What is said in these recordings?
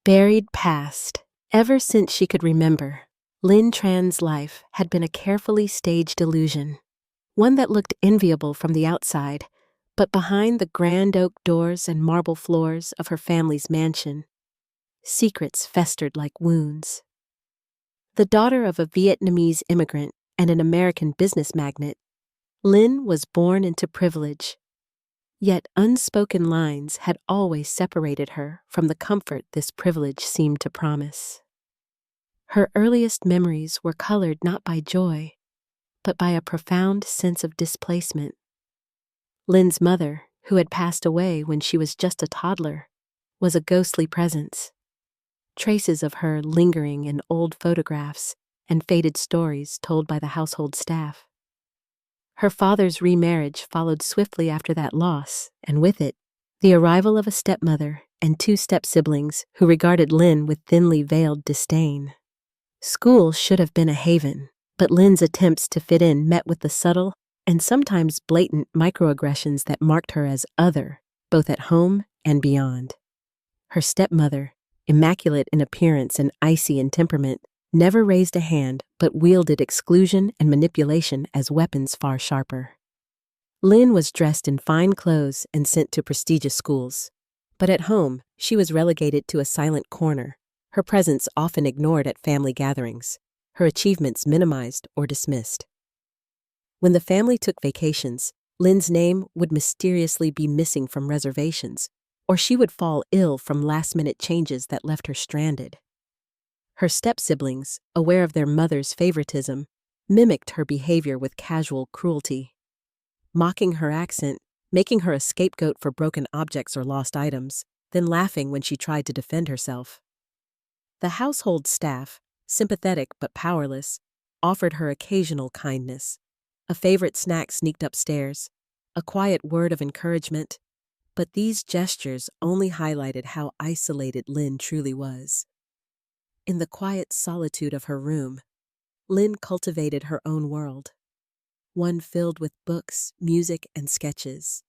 Buried past. Ever since she could remember, Lynn Tran's life had been a carefully staged illusion, one that looked enviable from the outside, but behind the grand oak doors and marble floors of her family's mansion, secrets festered like wounds. The daughter of a Vietnamese immigrant and an American business magnate, Lynn was born into privilege. Yet unspoken lines had always separated her from the comfort this privilege seemed to promise. Her earliest memories were colored not by joy, but by a profound sense of displacement. Lynn's mother, who had passed away when she was just a toddler, was a ghostly presence. Traces of her lingering in old photographs and faded stories told by the household staff. Her father's remarriage followed swiftly after that loss, and with it, the arrival of a stepmother and two step-siblings who regarded Lynn with thinly veiled disdain. School should have been a haven, but Lynn's attempts to fit in met with the subtle and sometimes blatant microaggressions that marked her as other, both at home and beyond. Her stepmother, immaculate in appearance and icy in temperament, never raised a hand but wielded exclusion and manipulation as weapons far sharper. Lynn was dressed in fine clothes and sent to prestigious schools, but at home she was relegated to a silent corner, her presence often ignored at family gatherings, her achievements minimized or dismissed. When the family took vacations, Lynn's name would mysteriously be missing from reservations, or she would fall ill from last-minute changes that left her stranded. Her step-siblings, aware of their mother's favoritism, mimicked her behavior with casual cruelty, mocking her accent, making her a scapegoat for broken objects or lost items, then laughing when she tried to defend herself. The household staff, sympathetic but powerless, offered her occasional kindness, a favorite snack sneaked upstairs, a quiet word of encouragement, but these gestures only highlighted how isolated Lynn truly was. In the quiet solitude of her room, Lynn cultivated her own world, one filled with books, music, and sketches,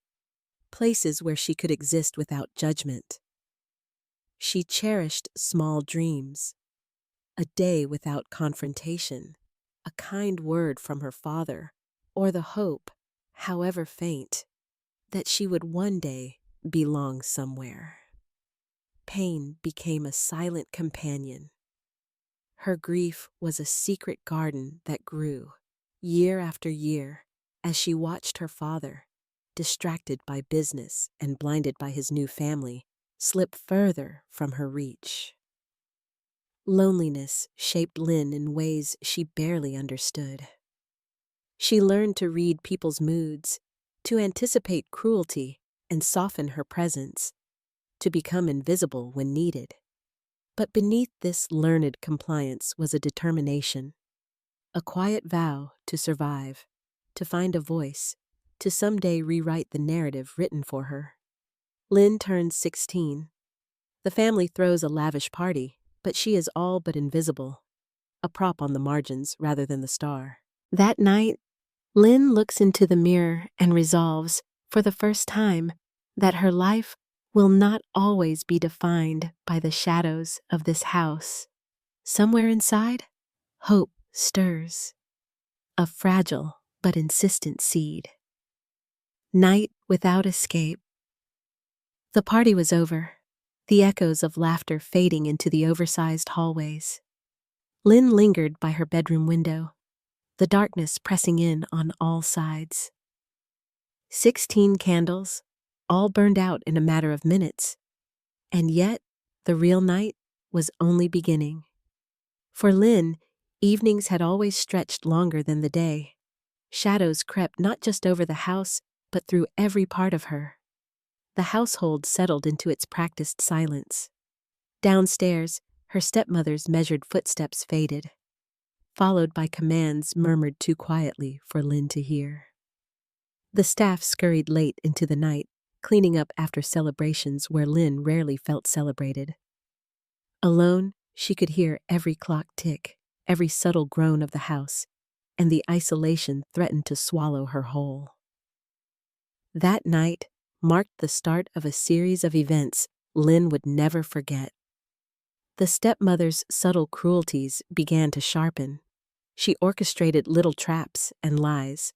places where she could exist without judgment. She cherished small dreams, a day without confrontation, a kind word from her father, or the hope, however faint, that she would one day belong somewhere. Pain became a silent companion. Her grief was a secret garden that grew, year after year, as she watched her father, distracted by business and blinded by his new family, slip further from her reach. Loneliness shaped Lynn in ways she barely understood. She learned to read people's moods, to anticipate cruelty and soften her presence, to become invisible when needed. But beneath this learned compliance was a determination, a quiet vow to survive, to find a voice, to someday rewrite the narrative written for her. Lynn turns 16. The family throws a lavish party, but she is all but invisible, a prop on the margins rather than the star. That night, Lynn looks into the mirror and resolves, for the first time, that her life will not always be defined by the shadows of this house. Somewhere inside, hope stirs, a fragile but insistent seed. Night without escape. The party was over, the echoes of laughter fading into the oversized hallways. Lynn lingered by her bedroom window, the darkness pressing in on all sides. 16 candles, all burned out in a matter of minutes, and yet the real night was only beginning. For Lynn, evenings had always stretched longer than the day. Shadows crept not just over the house, but through every part of her. The household settled into its practiced silence. Downstairs, her stepmother's measured footsteps faded, followed by commands murmured too quietly for Lynn to hear. The staff scurried late into the night, cleaning up after celebrations where Lynn rarely felt celebrated. Alone, she could hear every clock tick, every subtle groan of the house, and the isolation threatened to swallow her whole. That night marked the start of a series of events Lynn would never forget. The stepmother's subtle cruelties began to sharpen. She orchestrated little traps and lies.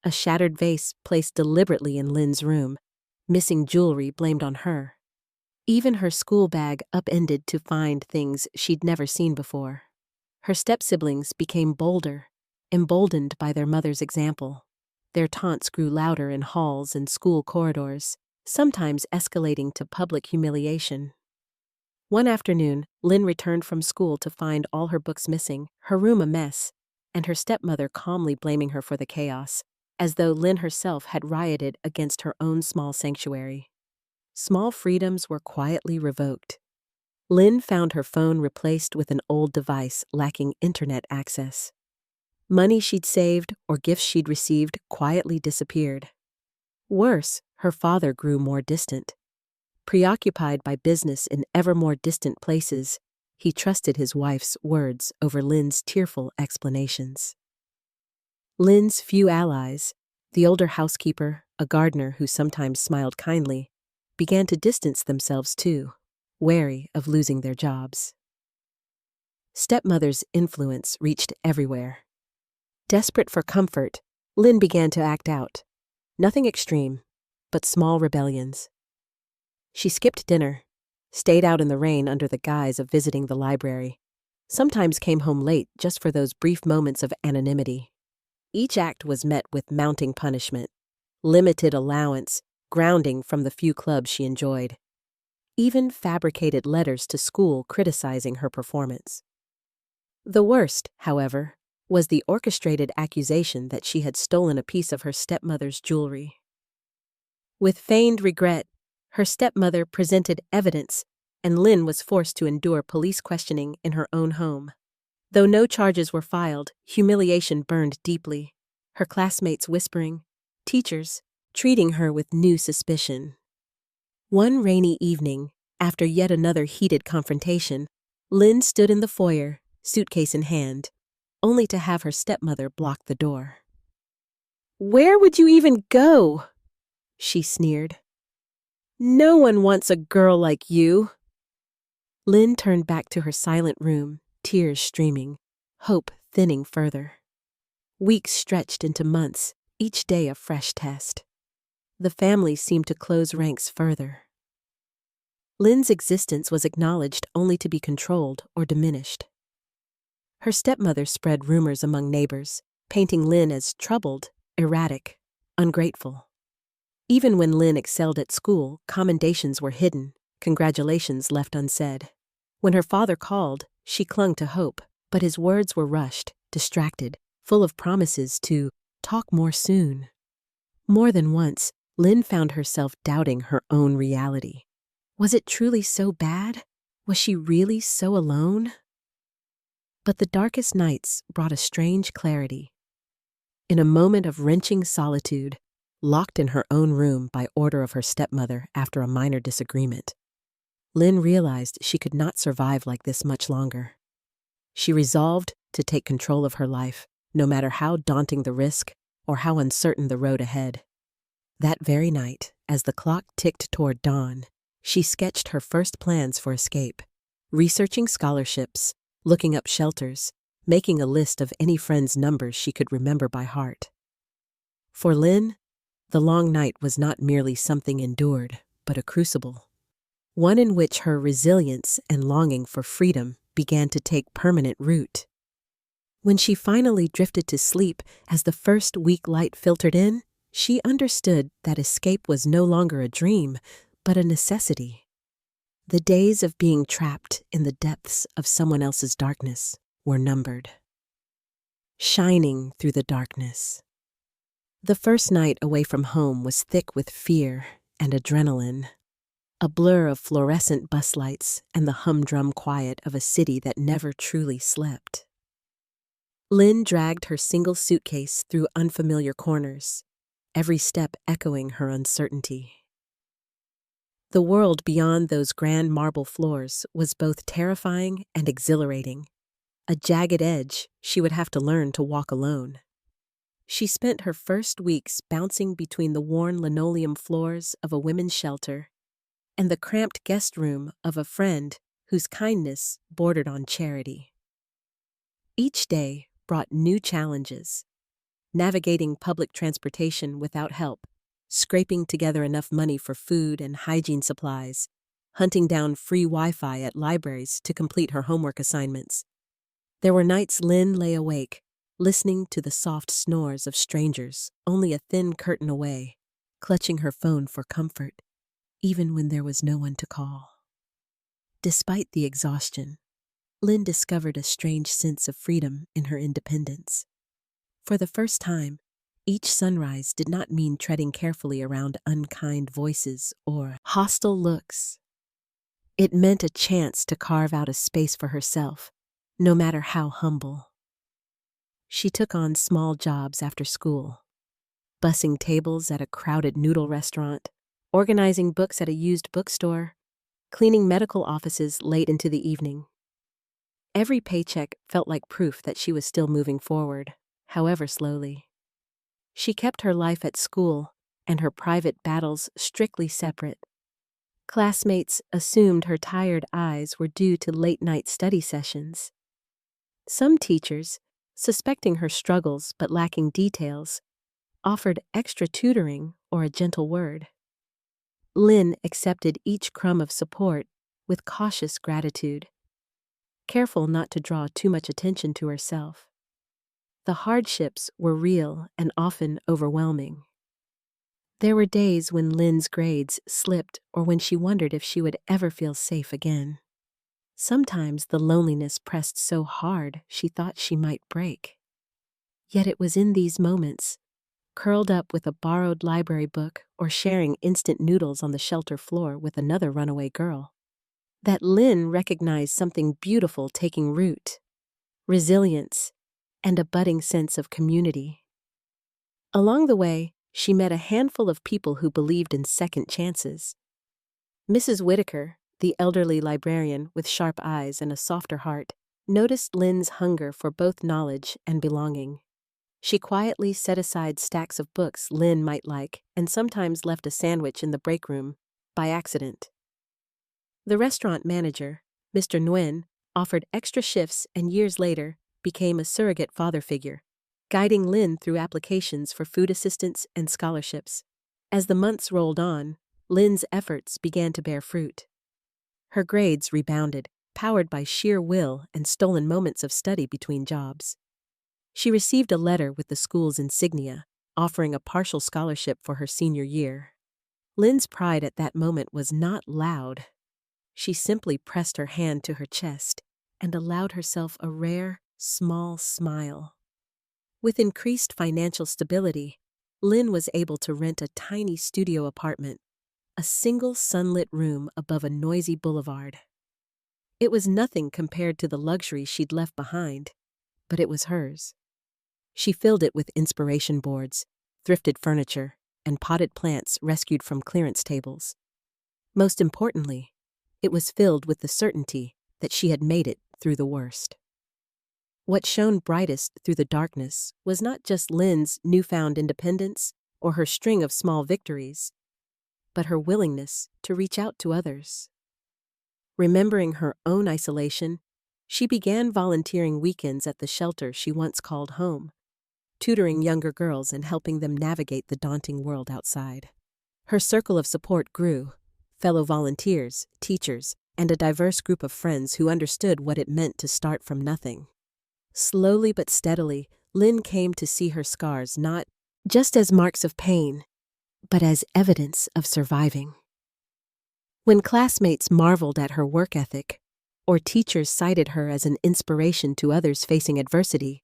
A shattered vase placed deliberately in Lynn's room, missing jewelry blamed on her. Even her school bag upended to find things she'd never seen before. Her step-siblings became bolder, emboldened by their mother's example. Their taunts grew louder in halls and school corridors, sometimes escalating to public humiliation. One afternoon, Lynn returned from school to find all her books missing, her room a mess, and her stepmother calmly blaming her for the chaos, as though Lynn herself had rioted against her own small sanctuary. Small freedoms were quietly revoked. Lynn found her phone replaced with an old device lacking internet access. Money she'd saved or gifts she'd received quietly disappeared. Worse, her father grew more distant. Preoccupied by business in ever more distant places, he trusted his wife's words over Lynn's tearful explanations. Lynn's few allies, the older housekeeper, a gardener who sometimes smiled kindly, began to distance themselves too, wary of losing their jobs. Stepmother's influence reached everywhere. Desperate for comfort, Lynn began to act out. Nothing extreme, but small rebellions. She skipped dinner, stayed out in the rain under the guise of visiting the library, sometimes came home late just for those brief moments of anonymity. Each act was met with mounting punishment, limited allowance, grounding from the few clubs she enjoyed. Even fabricated letters to school criticizing her performance. The worst, however, was the orchestrated accusation that she had stolen a piece of her stepmother's jewelry. With feigned regret, her stepmother presented evidence, and Lynn was forced to endure police questioning in her own home. Though no charges were filed, humiliation burned deeply, her classmates whispering, teachers treating her with new suspicion. One rainy evening, after yet another heated confrontation, Lynn stood in the foyer, suitcase in hand, only to have her stepmother block the door. "Where would you even go?" she sneered. "No one wants a girl like you." Lynn turned back to her silent room, tears streaming, hope thinning further. Weeks stretched into months, each day a fresh test. The family seemed to close ranks further. Lynn's existence was acknowledged only to be controlled or diminished. Her stepmother spread rumors among neighbors, painting Lynn as troubled, erratic, ungrateful. Even when Lynn excelled at school, commendations were hidden, congratulations left unsaid. When her father called, she clung to hope, but his words were rushed, distracted, full of promises to talk more soon. More than once, Lynn found herself doubting her own reality. Was it truly so bad? Was she really so alone? But the darkest nights brought a strange clarity. In a moment of wrenching solitude, locked in her own room by order of her stepmother after a minor disagreement, Lynn realized she could not survive like this much longer. She resolved to take control of her life, no matter how daunting the risk or how uncertain the road ahead. That very night, as the clock ticked toward dawn, she sketched her first plans for escape, researching scholarships, looking up shelters, making a list of any friend's numbers she could remember by heart. For Lynn, the long night was not merely something endured, but a crucible, one in which her resilience and longing for freedom began to take permanent root. When she finally drifted to sleep as the first weak light filtered in, she understood that escape was no longer a dream, but a necessity. The days of being trapped in the depths of someone else's darkness were numbered. Shining through the darkness. The first night away from home was thick with fear and adrenaline, a blur of fluorescent bus lights and the humdrum quiet of a city that never truly slept. Lynn dragged her single suitcase through unfamiliar corners, every step echoing her uncertainty. The world beyond those grand marble floors was both terrifying and exhilarating, a jagged edge she would have to learn to walk alone. She spent her first weeks bouncing between the worn linoleum floors of a women's shelter and the cramped guest room of a friend whose kindness bordered on charity. Each day brought new challenges: navigating public transportation without help, scraping together enough money for food and hygiene supplies, hunting down free Wi-Fi at libraries to complete her homework assignments. There were nights Lynn lay awake, listening to the soft snores of strangers only a thin curtain away, clutching her phone for comfort, even when there was no one to call. Despite the exhaustion, Lynn discovered a strange sense of freedom in her independence. For the first time, each sunrise did not mean treading carefully around unkind voices or hostile looks. It meant a chance to carve out a space for herself, no matter how humble. She took on small jobs after school: bussing tables at a crowded noodle restaurant, organizing books at a used bookstore, cleaning medical offices late into the evening. Every paycheck felt like proof that she was still moving forward, however slowly. She kept her life at school and her private battles strictly separate. Classmates assumed her tired eyes were due to late-night study sessions. Some teachers, suspecting her struggles but lacking details, offered extra tutoring or a gentle word. Lynn accepted each crumb of support with cautious gratitude, careful not to draw too much attention to herself. The hardships were real and often overwhelming. There were days when Lynn's grades slipped or when she wondered if she would ever feel safe again. Sometimes the loneliness pressed so hard she thought she might break. Yet it was in these moments, curled up with a borrowed library book or sharing instant noodles on the shelter floor with another runaway girl, that Lynn recognized something beautiful taking root: resilience and a budding sense of community. Along the way, she met a handful of people who believed in second chances. Mrs. Whitaker, the elderly librarian with sharp eyes and a softer heart, noticed Lynn's hunger for both knowledge and belonging. She quietly set aside stacks of books Lynn might like and sometimes left a sandwich in the break room by accident. The restaurant manager, Mr. Nguyen, offered extra shifts and years later became a surrogate father figure, guiding Lynn through applications for food assistance and scholarships. As the months rolled on, Lynn's efforts began to bear fruit. Her grades rebounded, powered by sheer will and stolen moments of study between jobs. She received a letter with the school's insignia, offering a partial scholarship for her senior year. Lynn's pride at that moment was not loud. She simply pressed her hand to her chest and allowed herself a rare, small smile. With increased financial stability, Lynn was able to rent a tiny studio apartment, a single sunlit room above a noisy boulevard. It was nothing compared to the luxury she'd left behind, but it was hers. She filled it with inspiration boards, thrifted furniture, and potted plants rescued from clearance tables. Most importantly, it was filled with the certainty that she had made it through the worst. What shone brightest through the darkness was not just Lynn's newfound independence or her string of small victories, but her willingness to reach out to others. Remembering her own isolation, she began volunteering weekends at the shelter she once called home, tutoring younger girls and helping them navigate the daunting world outside. Her circle of support grew: fellow volunteers, teachers, and a diverse group of friends who understood what it meant to start from nothing. Slowly but steadily, Lynn came to see her scars not just as marks of pain, but as evidence of surviving. When classmates marveled at her work ethic, or teachers cited her as an inspiration to others facing adversity,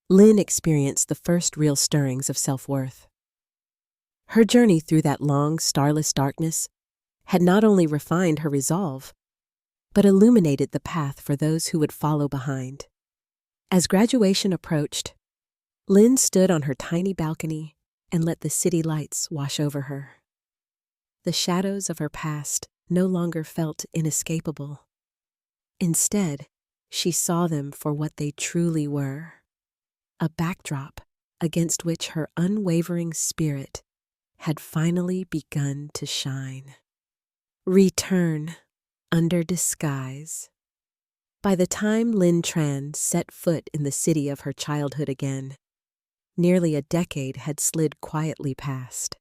Lynn experienced the first real stirrings of self-worth. Her journey through that long, starless darkness had not only refined her resolve, but illuminated the path for those who would follow behind. As graduation approached, Lynn stood on her tiny balcony and let the city lights wash over her. The shadows of her past no longer felt inescapable. Instead, she saw them for what they truly were: a backdrop against which her unwavering spirit had finally begun to shine. Return, under disguise. By the time Lynn Tran set foot in the city of her childhood again, nearly a decade had slid quietly past.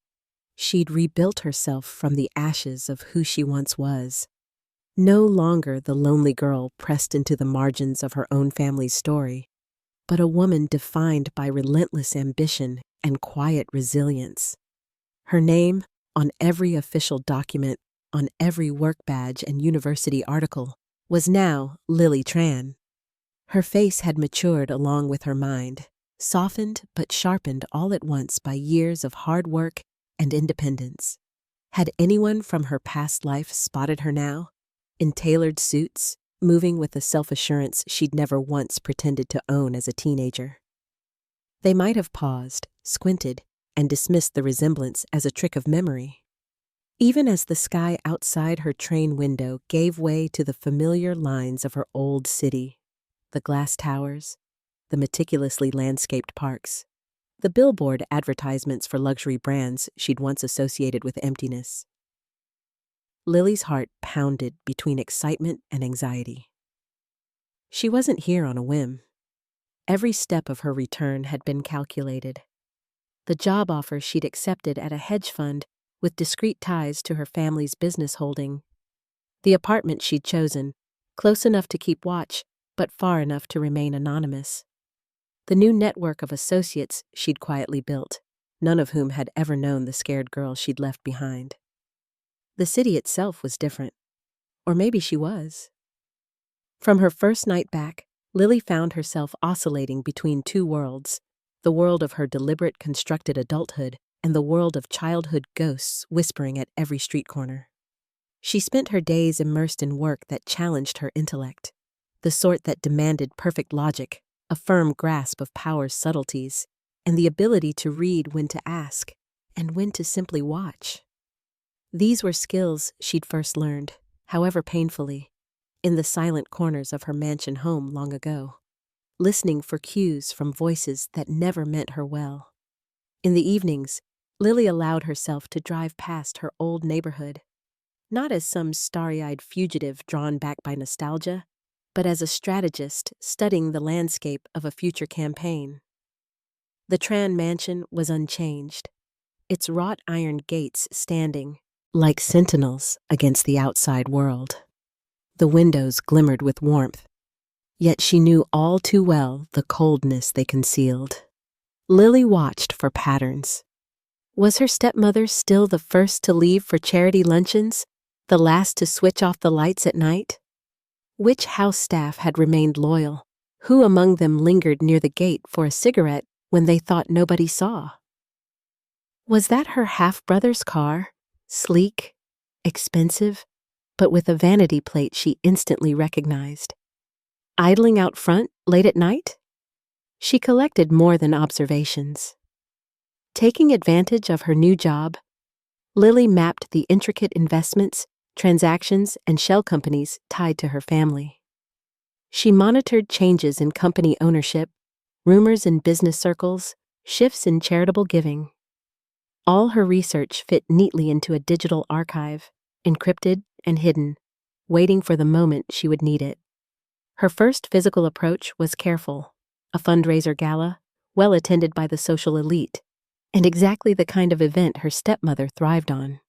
She'd rebuilt herself from the ashes of who she once was. No longer the lonely girl pressed into the margins of her own family's story, but a woman defined by relentless ambition and quiet resilience. Her name, on every official document, on every work badge and university article, was now Lily Tran. Her face had matured along with her mind, softened but sharpened all at once by years of hard work and independence. Had anyone from her past life spotted her now, in tailored suits, moving with a self-assurance she'd never once pretended to own as a teenager? They might have paused, squinted, and dismissed the resemblance as a trick of memory. Even as the sky outside her train window gave way to the familiar lines of her old city, the glass towers, the meticulously landscaped parks, the billboard advertisements for luxury brands she'd once associated with emptiness. Lily's heart pounded between excitement and anxiety. She wasn't here on a whim. Every step of her return had been calculated. The job offer she'd accepted at a hedge fund with discreet ties to her family's business holding. The apartment she'd chosen, close enough to keep watch, but far enough to remain anonymous. The new network of associates she'd quietly built, none of whom had ever known the scared girl she'd left behind. The city itself was different. Or maybe she was. From her first night back, Lily found herself oscillating between two worlds, the world of her deliberate constructed adulthood and the world of childhood ghosts whispering at every street corner. She spent her days immersed in work that challenged her intellect, the sort that demanded perfect logic, a firm grasp of power's subtleties, and the ability to read when to ask and when to simply watch. These were skills she'd first learned, however painfully, in the silent corners of her mansion home long ago, listening for cues from voices that never meant her well. In the evenings, Lily allowed herself to drive past her old neighborhood, not as some starry-eyed fugitive drawn back by nostalgia, but as a strategist studying the landscape of a future campaign. The Tran mansion was unchanged, its wrought iron gates standing, like sentinels against the outside world. The windows glimmered with warmth, yet she knew all too well the coldness they concealed. Lily watched for patterns. Was her stepmother still the first to leave for charity luncheons, the last to switch off the lights at night? Which house staff had remained loyal? Who among them lingered near the gate for a cigarette when they thought nobody saw? Was that her half-brother's car? Sleek, expensive, but with a vanity plate she instantly recognized. Idling out front late at night? She collected more than observations. Taking advantage of her new job, Lily mapped the intricate investments, transactions, and shell companies tied to her family. She monitored changes in company ownership, rumors in business circles, shifts in charitable giving. All her research fit neatly into a digital archive, encrypted and hidden, waiting for the moment she would need it. Her first physical approach was careful, a fundraiser gala, well attended by the social elite, and exactly the kind of event her stepmother thrived on.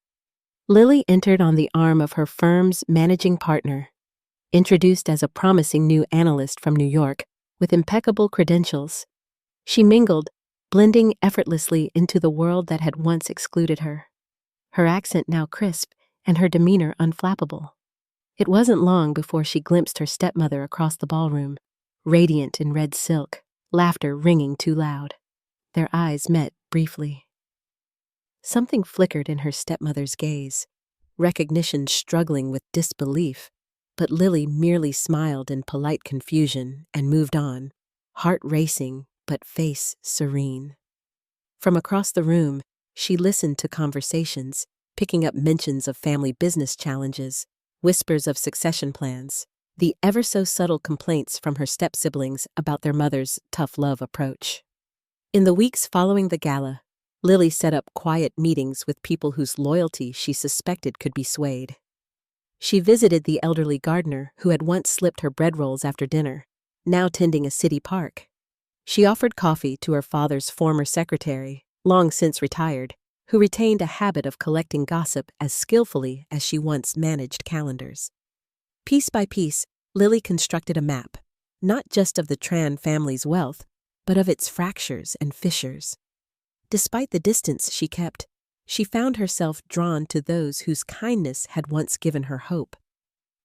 Lily entered on the arm of her firm's managing partner, introduced as a promising new analyst from New York with impeccable credentials. She mingled, blending effortlessly into the world that had once excluded her, her accent now crisp and her demeanor unflappable. It wasn't long before she glimpsed her stepmother across the ballroom, radiant in red silk, laughter ringing too loud. Their eyes met briefly. Something flickered in her stepmother's gaze, recognition struggling with disbelief, but Lily merely smiled in polite confusion and moved on, heart racing but face serene. From across the room, she listened to conversations, picking up mentions of family business challenges, whispers of succession plans, the ever-so-subtle complaints from her step-siblings about their mother's tough love approach. In the weeks following the gala, Lily set up quiet meetings with people whose loyalty she suspected could be swayed. She visited the elderly gardener who had once slipped her bread rolls after dinner, now tending a city park. She offered coffee to her father's former secretary, long since retired, who retained a habit of collecting gossip as skillfully as she once managed calendars. Piece by piece, Lily constructed a map, not just of the Tran family's wealth, but of its fractures and fissures. Despite the distance she kept, she found herself drawn to those whose kindness had once given her hope.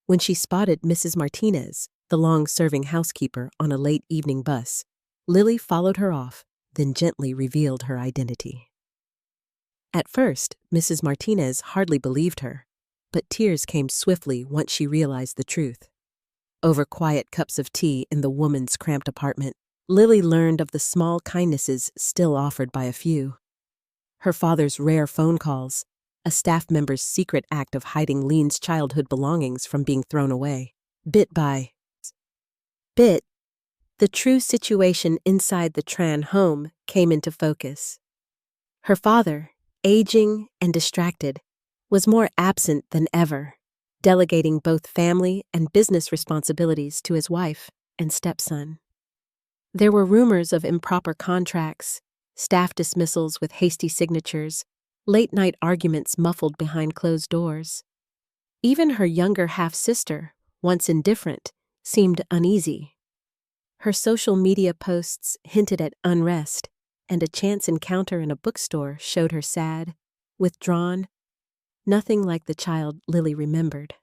When she spotted Mrs. Martinez, the long-serving housekeeper, on a late evening bus, Lily followed her off, then gently revealed her identity. At first, Mrs. Martinez hardly believed her, but tears came swiftly once she realized the truth. Over quiet cups of tea in the woman's cramped apartment, Lily learned of the small kindnesses still offered by a few. Her father's rare phone calls, a staff member's secret act of hiding Lean's childhood belongings from being thrown away. Bit by bit, the true situation inside the Tran home came into focus. Her father, aging and distracted, was more absent than ever, delegating both family and business responsibilities to his wife and stepson. There were rumors of improper contracts, staff dismissals with hasty signatures, late-night arguments muffled behind closed doors. Even her younger half-sister, once indifferent, seemed uneasy. Her social media posts hinted at unrest, and a chance encounter in a bookstore showed her sad, withdrawn, nothing like the child Lily remembered.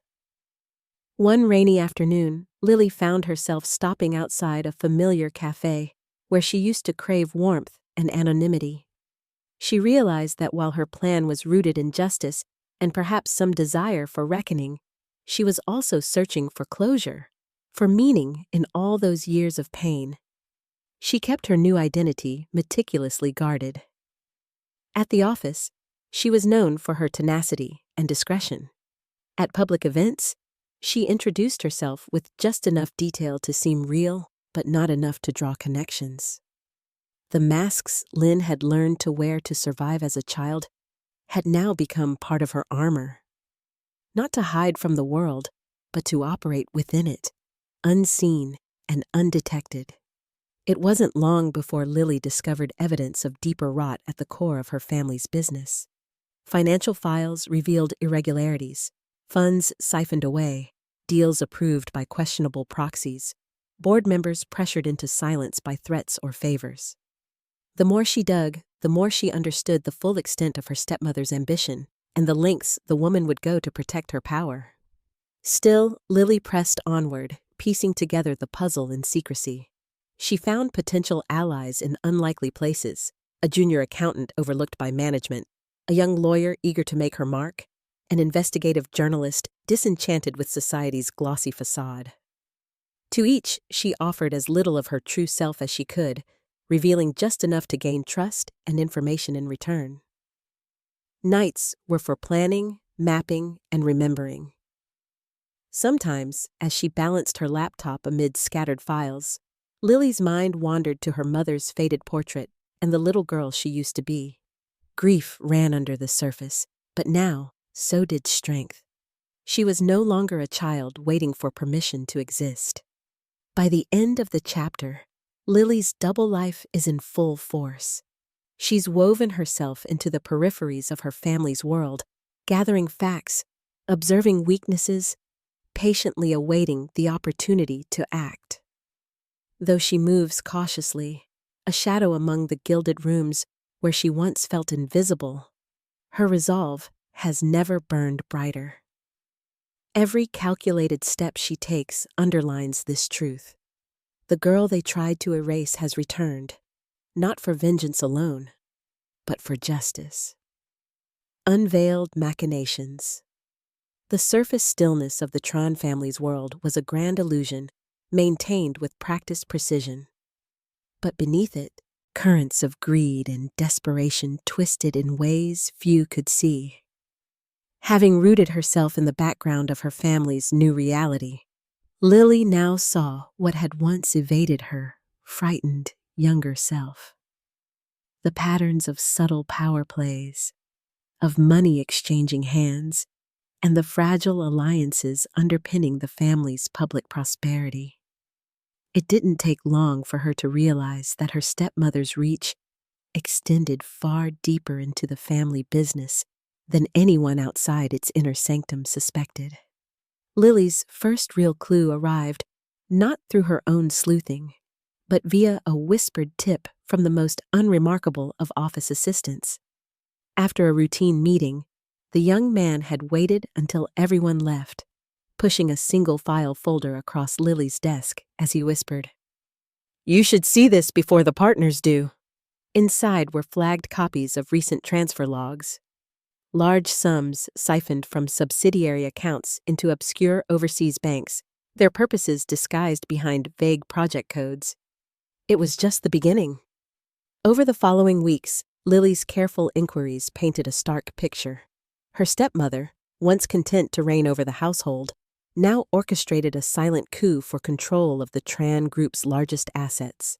One rainy afternoon, Lily found herself stopping outside a familiar cafe where she used to crave warmth and anonymity. She realized that while her plan was rooted in justice and perhaps some desire for reckoning, she was also searching for closure, for meaning in all those years of pain. She kept her new identity meticulously guarded. At the office, she was known for her tenacity and discretion. At public events, she introduced herself with just enough detail to seem real, but not enough to draw connections. The masks Lynn had learned to wear to survive as a child had now become part of her armor. Not to hide from the world, but to operate within it, unseen and undetected. It wasn't long before Lily discovered evidence of deeper rot at the core of her family's business. Financial files revealed irregularities, funds siphoned away, deals approved by questionable proxies, board members pressured into silence by threats or favors. The more she dug, the more she understood the full extent of her stepmother's ambition and the lengths the woman would go to protect her power. Still, Lily pressed onward, piecing together the puzzle in secrecy. She found potential allies in unlikely places, a junior accountant overlooked by management, a young lawyer eager to make her mark, an investigative journalist disenchanted with society's glossy facade. To each, she offered as little of her true self as she could, revealing just enough to gain trust and information in return. Nights were for planning, mapping, and remembering. Sometimes, as she balanced her laptop amid scattered files, Lily's mind wandered to her mother's faded portrait and the little girl she used to be. Grief ran under the surface, but now, so did strength. She was no longer a child waiting for permission to exist. By the end of the chapter, Lily's double life is in full force. She's woven herself into the peripheries of her family's world, gathering facts, observing weaknesses, patiently awaiting the opportunity to act. Though she moves cautiously, a shadow among the gilded rooms where she once felt invisible, her resolve has never burned brighter. Every calculated step she takes underlines this truth. The girl they tried to erase has returned, not for vengeance alone, but for justice. Unveiled machinations. The surface stillness of the Tran family's world was a grand illusion, maintained with practiced precision. But beneath it, currents of greed and desperation twisted in ways few could see. Having rooted herself in the background of her family's new reality, Lily now saw what had once evaded her frightened younger self. The patterns of subtle power plays, of money exchanging hands, and the fragile alliances underpinning the family's public prosperity. It didn't take long for her to realize that her stepmother's reach extended far deeper into the family business than anyone outside its inner sanctum suspected. Lily's first real clue arrived not through her own sleuthing, but via a whispered tip from the most unremarkable of office assistants. After a routine meeting, the young man had waited until everyone left, pushing a single file folder across Lily's desk as he whispered, "You should see this before the partners do." Inside were flagged copies of recent transfer logs, large sums siphoned from subsidiary accounts into obscure overseas banks, their purposes disguised behind vague project codes. It was just the beginning. Over the following weeks, Lily's careful inquiries painted a stark picture. Her stepmother, once content to reign over the household, now orchestrated a silent coup for control of the Tran Group's largest assets.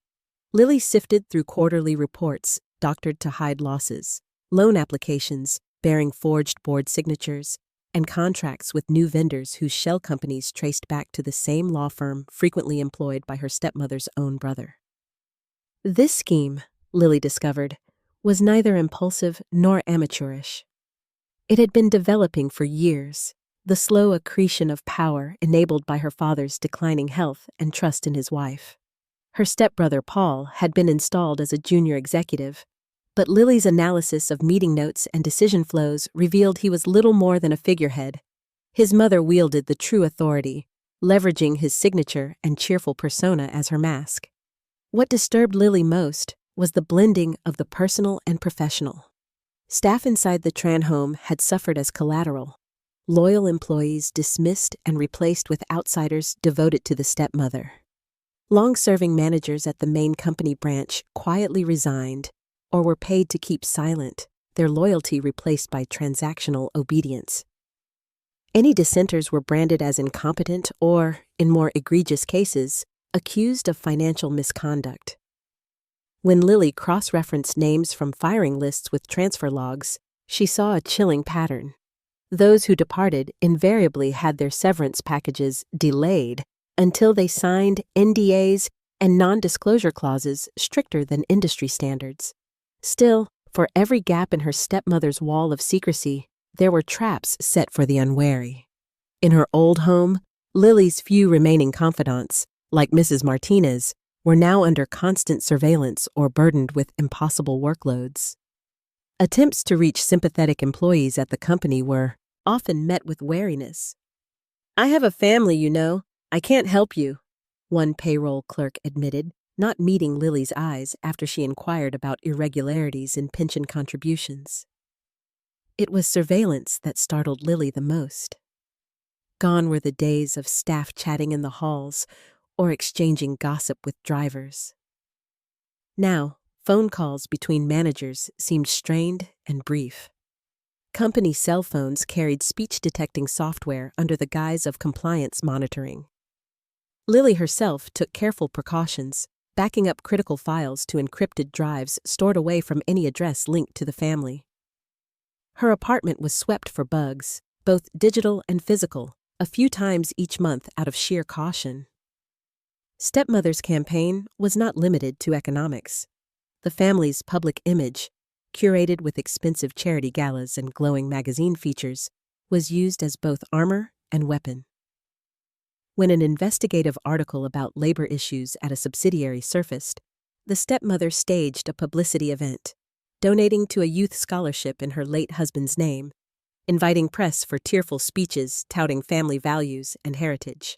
Lily sifted through quarterly reports doctored to hide losses, loan applications bearing forged board signatures, and contracts with new vendors whose shell companies traced back to the same law firm frequently employed by her stepmother's own brother. This scheme, Lily discovered, was neither impulsive nor amateurish. It had been developing for years, the slow accretion of power enabled by her father's declining health and trust in his wife. Her stepbrother Paul had been installed as a junior executive, but Lily's analysis of meeting notes and decision flows revealed he was little more than a figurehead. His mother wielded the true authority, leveraging his signature and cheerful persona as her mask. What disturbed Lily most was the blending of the personal and professional. Staff inside the Tran home had suffered as collateral, loyal employees dismissed and replaced with outsiders devoted to the stepmother. Long-serving managers at the main company branch quietly resigned or were paid to keep silent, their loyalty replaced by transactional obedience. Any dissenters were branded as incompetent or, in more egregious cases, accused of financial misconduct. When Lily cross-referenced names from firing lists with transfer logs, she saw a chilling pattern. Those who departed invariably had their severance packages delayed until they signed NDAs and non-disclosure clauses stricter than industry standards. Still, for every gap in her stepmother's wall of secrecy, there were traps set for the unwary. In her old home, Lily's few remaining confidants, like Mrs. Martinez, were now under constant surveillance or burdened with impossible workloads. Attempts to reach sympathetic employees at the company were often met with wariness. "I have a family, you know. I can't help you," one payroll clerk admitted, not meeting Lily's eyes after she inquired about irregularities in pension contributions. It was surveillance that startled Lily the most. Gone were the days of staff chatting in the halls or exchanging gossip with drivers. Now, phone calls between managers seemed strained and brief. Company cell phones carried speech-detecting software under the guise of compliance monitoring. Lily herself took careful precautions, backing up critical files to encrypted drives stored away from any address linked to the family. Her apartment was swept for bugs, both digital and physical, a few times each month out of sheer caution. Stepmother's campaign was not limited to economics. The family's public image, curated with expensive charity galas and glowing magazine features, was used as both armor and weapon. When an investigative article about labor issues at a subsidiary surfaced, the stepmother staged a publicity event, donating to a youth scholarship in her late husband's name, inviting press for tearful speeches touting family values and heritage.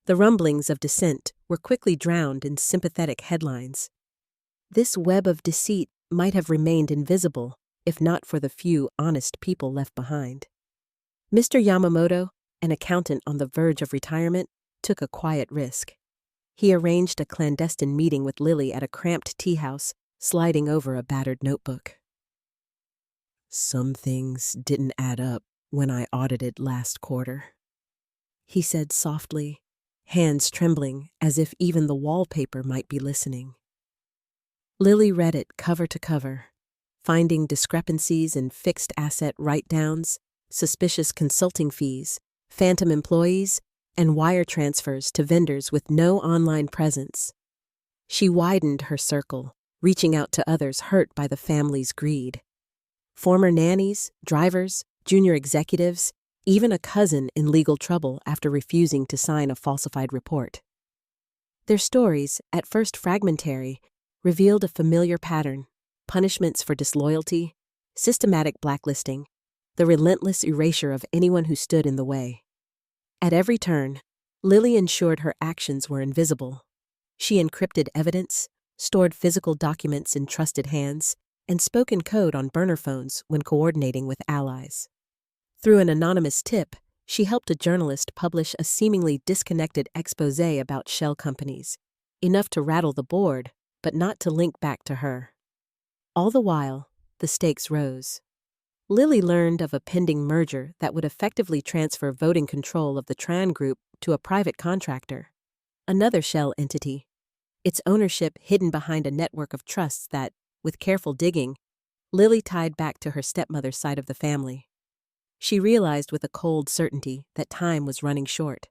The rumblings of dissent were quickly drowned in sympathetic headlines. This web of deceit might have remained invisible if not for the few honest people left behind. Mr. Yamamoto, an accountant on the verge of retirement, took a quiet risk. He arranged a clandestine meeting with Lily at a cramped tea house, sliding over a battered notebook. "Some things didn't add up when I audited last quarter," he said softly, hands trembling as if even the wallpaper might be listening. Lily read it cover to cover, finding discrepancies in fixed asset write-downs, suspicious consulting fees, phantom employees, and wire transfers to vendors with no online presence. She widened her circle, reaching out to others hurt by the family's greed. Former nannies, drivers, junior executives, even a cousin in legal trouble after refusing to sign a falsified report. Their stories, at first fragmentary, revealed a familiar pattern: punishments for disloyalty, systematic blacklisting, the relentless erasure of anyone who stood in the way. At every turn, Lily ensured her actions were invisible. She encrypted evidence, stored physical documents in trusted hands, and spoke in code on burner phones when coordinating with allies. Through an anonymous tip, she helped a journalist publish a seemingly disconnected exposé about shell companies, enough to rattle the board, but not to link back to her. All the while, the stakes rose. Lily learned of a pending merger that would effectively transfer voting control of the Tran Group to a private contractor, another shell entity, its ownership hidden behind a network of trusts that, with careful digging, Lily tied back to her stepmother's side of the family. She realized with a cold certainty that time was running short.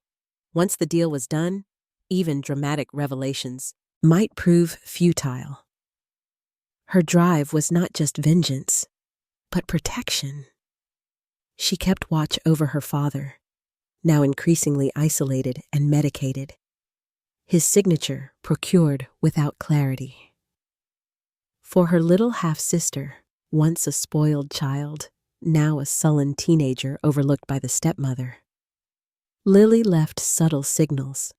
Once the deal was done, even dramatic revelations might prove futile. Her drive was not just vengeance, but protection. She kept watch over her father, now increasingly isolated and medicated, his signature procured without clarity. For her little half-sister, once a spoiled child, now a sullen teenager overlooked by the stepmother, Lily left subtle signals: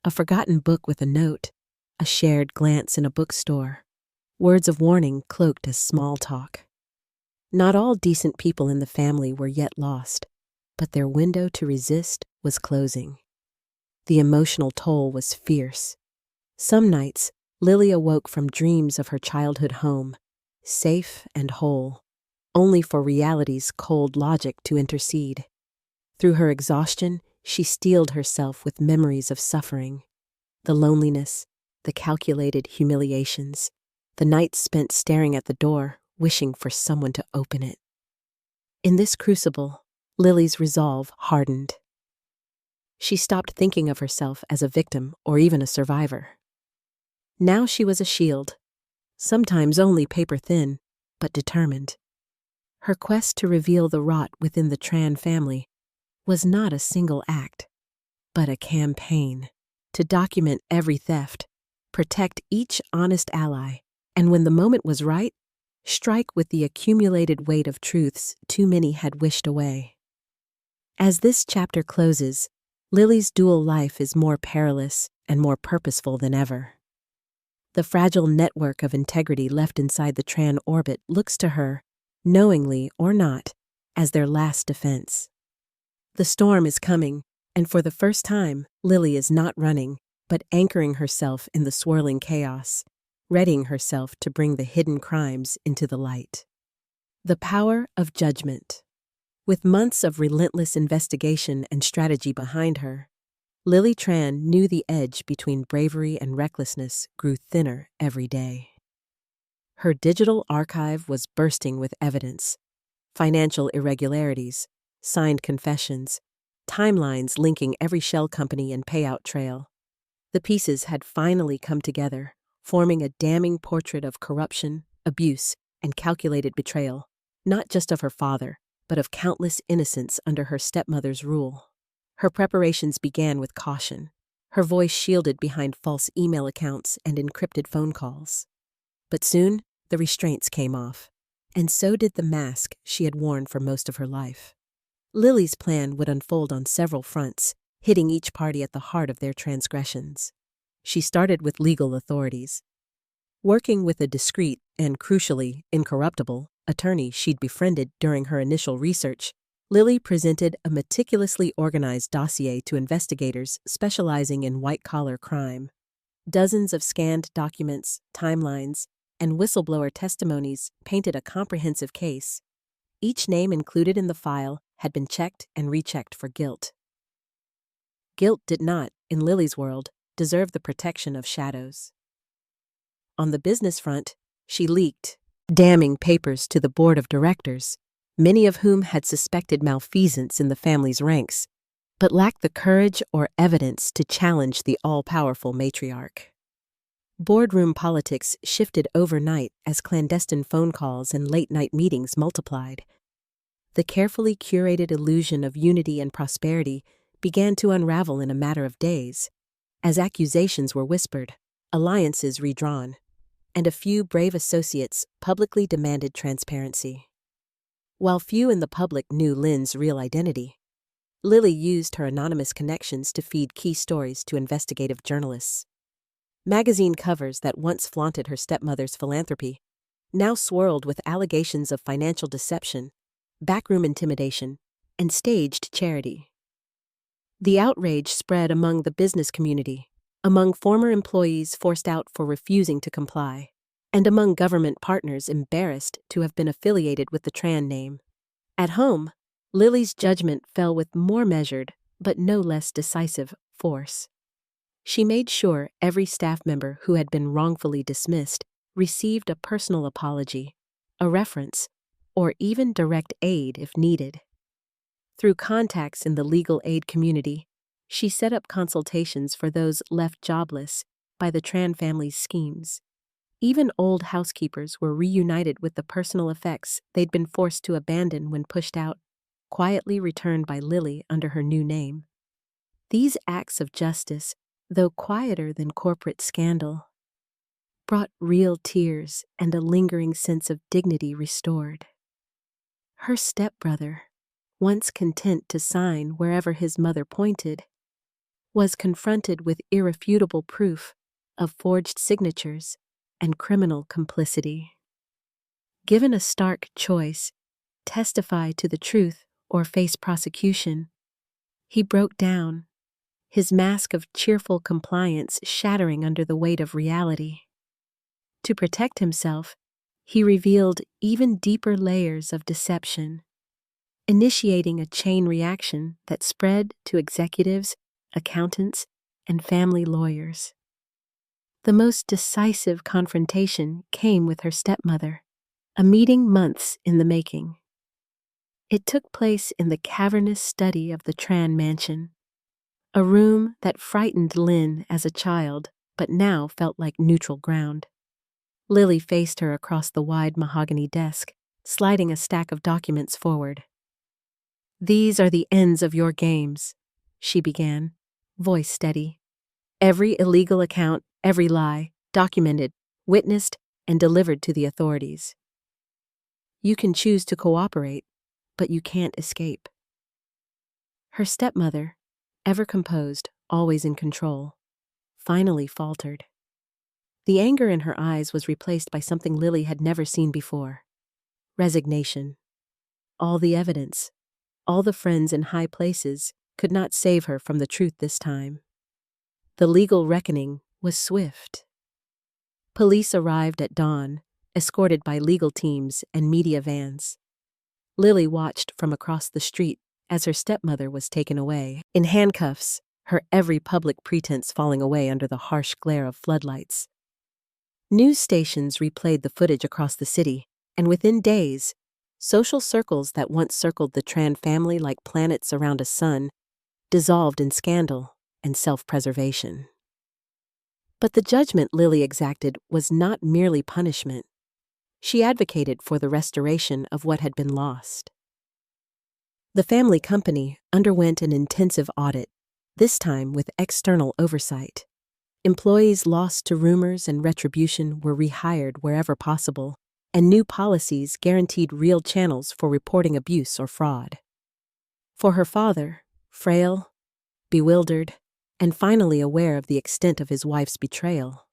a forgotten book with a note, a shared glance in a bookstore, words of warning cloaked as small talk. Not all decent people in the family were yet lost, but their window to resist was closing. The emotional toll was fierce. Some nights, Lily awoke from dreams of her childhood home, safe and whole, only for reality's cold logic to intercede. Through her exhaustion, she steeled herself with memories of suffering, the loneliness, the calculated humiliations, the nights spent staring at the door, wishing for someone to open it. In this crucible, Lily's resolve hardened. She stopped thinking of herself as a victim or even a survivor. Now she was a shield, sometimes only paper thin, but determined. Her quest to reveal the rot within the Tran family was not a single act, but a campaign to document every theft, protect each honest ally, and when the moment was right, strike with the accumulated weight of truths too many had wished away. As this chapter closes, Lily's dual life is more perilous and more purposeful than ever. The fragile network of integrity left inside the Tran orbit looks to her, knowingly or not, as their last defense. The storm is coming, and for the first time, Lily is not running, but anchoring herself in the swirling chaos, readying herself to bring the hidden crimes into the light. The power of judgment. With months of relentless investigation and strategy behind her, Lily Tran knew the edge between bravery and recklessness grew thinner every day. Her digital archive was bursting with evidence: financial irregularities, signed confessions, timelines linking every shell company and payout trail. The pieces had finally come together, forming a damning portrait of corruption, abuse, and calculated betrayal, not just of her father, but of countless innocents under her stepmother's rule. Her preparations began with caution, her voice shielded behind false email accounts and encrypted phone calls. But soon, the restraints came off, and so did the mask she had worn for most of her life. Lily's plan would unfold on several fronts, hitting each party at the heart of their transgressions. She started with legal authorities. Working with a discreet and, crucially, incorruptible attorney she'd befriended during her initial research, Lily presented a meticulously organized dossier to investigators specializing in white-collar crime. Dozens of scanned documents, timelines, and whistleblower testimonies painted a comprehensive case. Each name included in the file had been checked and rechecked for guilt. Guilt did not, in Lily's world, deserve the protection of shadows. On the business front, she leaked damning papers to the board of directors, many of whom had suspected malfeasance in the family's ranks, but lacked the courage or evidence to challenge the all-powerful matriarch. Boardroom politics shifted overnight as clandestine phone calls and late-night meetings multiplied. The carefully curated illusion of unity and prosperity began to unravel in a matter of days, as accusations were whispered, alliances redrawn, and a few brave associates publicly demanded transparency. While few in the public knew Lynn's real identity, Lily used her anonymous connections to feed key stories to investigative journalists. Magazine covers that once flaunted her stepmother's philanthropy now swirled with allegations of financial deception, backroom intimidation, and staged charity. The outrage spread among the business community, among former employees forced out for refusing to comply, and among government partners embarrassed to have been affiliated with the Tran name. At home, Lily's judgment fell with more measured, but no less decisive, force. She made sure every staff member who had been wrongfully dismissed received a personal apology, a reference, or even direct aid if needed. Through contacts in the legal aid community, she set up consultations for those left jobless by the Tran family's schemes. Even old housekeepers were reunited with the personal effects they'd been forced to abandon when pushed out, quietly returned by Lily under her new name. These acts of justice, though quieter than corporate scandal, brought real tears and a lingering sense of dignity restored. Her stepbrother, once content to sign wherever his mother pointed, was confronted with irrefutable proof of forged signatures and criminal complicity. Given a stark choice, testify to the truth or face prosecution, he broke down, his mask of cheerful compliance shattering under the weight of reality. To protect himself, he revealed even deeper layers of deception, initiating a chain reaction that spread to executives, accountants, and family lawyers. The most decisive confrontation came with her stepmother, a meeting months in the making. It took place in the cavernous study of the Tran mansion, a room that frightened Lynn as a child but now felt like neutral ground. Lily faced her across the wide mahogany desk, sliding a stack of documents forward. "These are the ends of your games," she began, voice steady. "Every illegal account, every lie, documented, witnessed, and delivered to the authorities. You can choose to cooperate, but you can't escape." Her stepmother, ever composed, always in control, finally faltered. The anger in her eyes was replaced by something Lily had never seen before: resignation. All the evidence, all the friends in high places could not save her from the truth this time. The legal reckoning was swift. Police arrived at dawn, escorted by legal teams and media vans. Lily watched from across the street as her stepmother was taken away, in handcuffs, her every public pretense falling away under the harsh glare of floodlights. News stations replayed the footage across the city, and within days, social circles that once circled the Tran family like planets around a sun dissolved in scandal and self-preservation. But the judgment Lily exacted was not merely punishment. She advocated for the restoration of what had been lost. The family company underwent an intensive audit, this time with external oversight. Employees lost to rumors and retribution were rehired wherever possible, and new policies guaranteed real channels for reporting abuse or fraud. For her father, frail, bewildered, and finally aware of the extent of his wife's betrayal,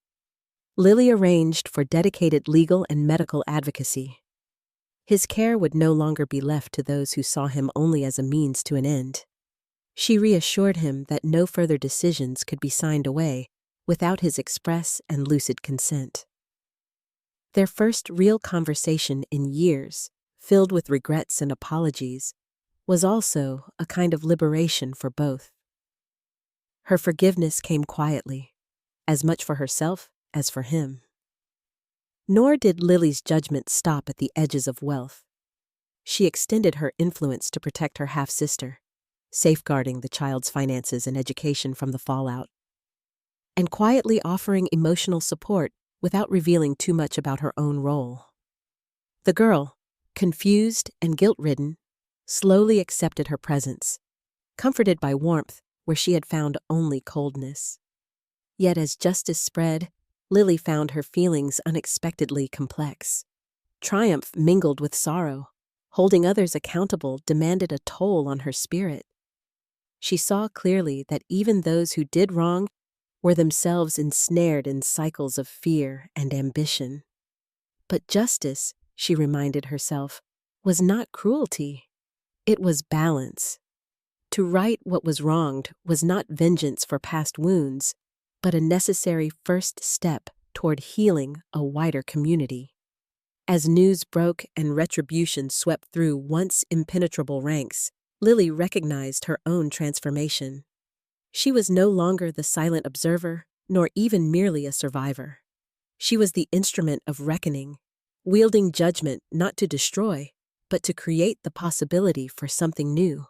Lily arranged for dedicated legal and medical advocacy. His care would no longer be left to those who saw him only as a means to an end. She reassured him that no further decisions could be signed away without his express and lucid consent. Their first real conversation in years, filled with regrets and apologies, was also a kind of liberation for both. Her forgiveness came quietly, as much for herself as for him. Nor did Lily's judgment stop at the edges of wealth. she extended her influence to protect her half-sister, safeguarding the child's finances and education from the fallout, and quietly offering emotional support without revealing too much about her own role. The girl, confused and guilt-ridden, slowly accepted her presence, comforted by warmth where she had found only coldness. Yet as justice spread, Lily found her feelings unexpectedly complex. Triumph mingled with sorrow. Holding others accountable demanded a toll on her spirit. She saw clearly that even those who did wrong were themselves ensnared in cycles of fear and ambition. But justice, she reminded herself, was not cruelty. It was balance. To right what was wronged was not vengeance for past wounds, but a necessary first step toward healing a wider community. As news broke and retribution swept through once impenetrable ranks, Lily recognized her own transformation. She was no longer the silent observer, nor even merely a survivor. She was the instrument of reckoning, wielding judgment not to destroy, but to create the possibility for something new,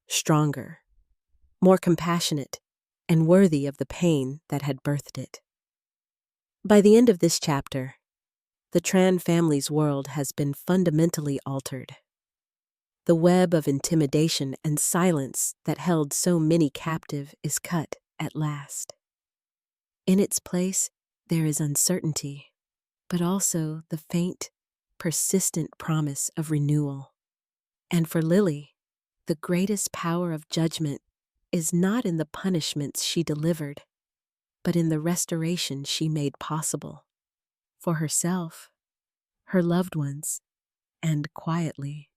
stronger, more compassionate, and worthy of the pain that had birthed it. By the end of this chapter, the Tran family's world has been fundamentally altered. The web of intimidation and silence that held so many captive is cut at last. In its place, there is uncertainty, but also the faint, persistent promise of renewal. And for Lily, the greatest power of judgment is not in the punishments she delivered, but in the restoration she made possible. For herself, her loved ones, and quietly,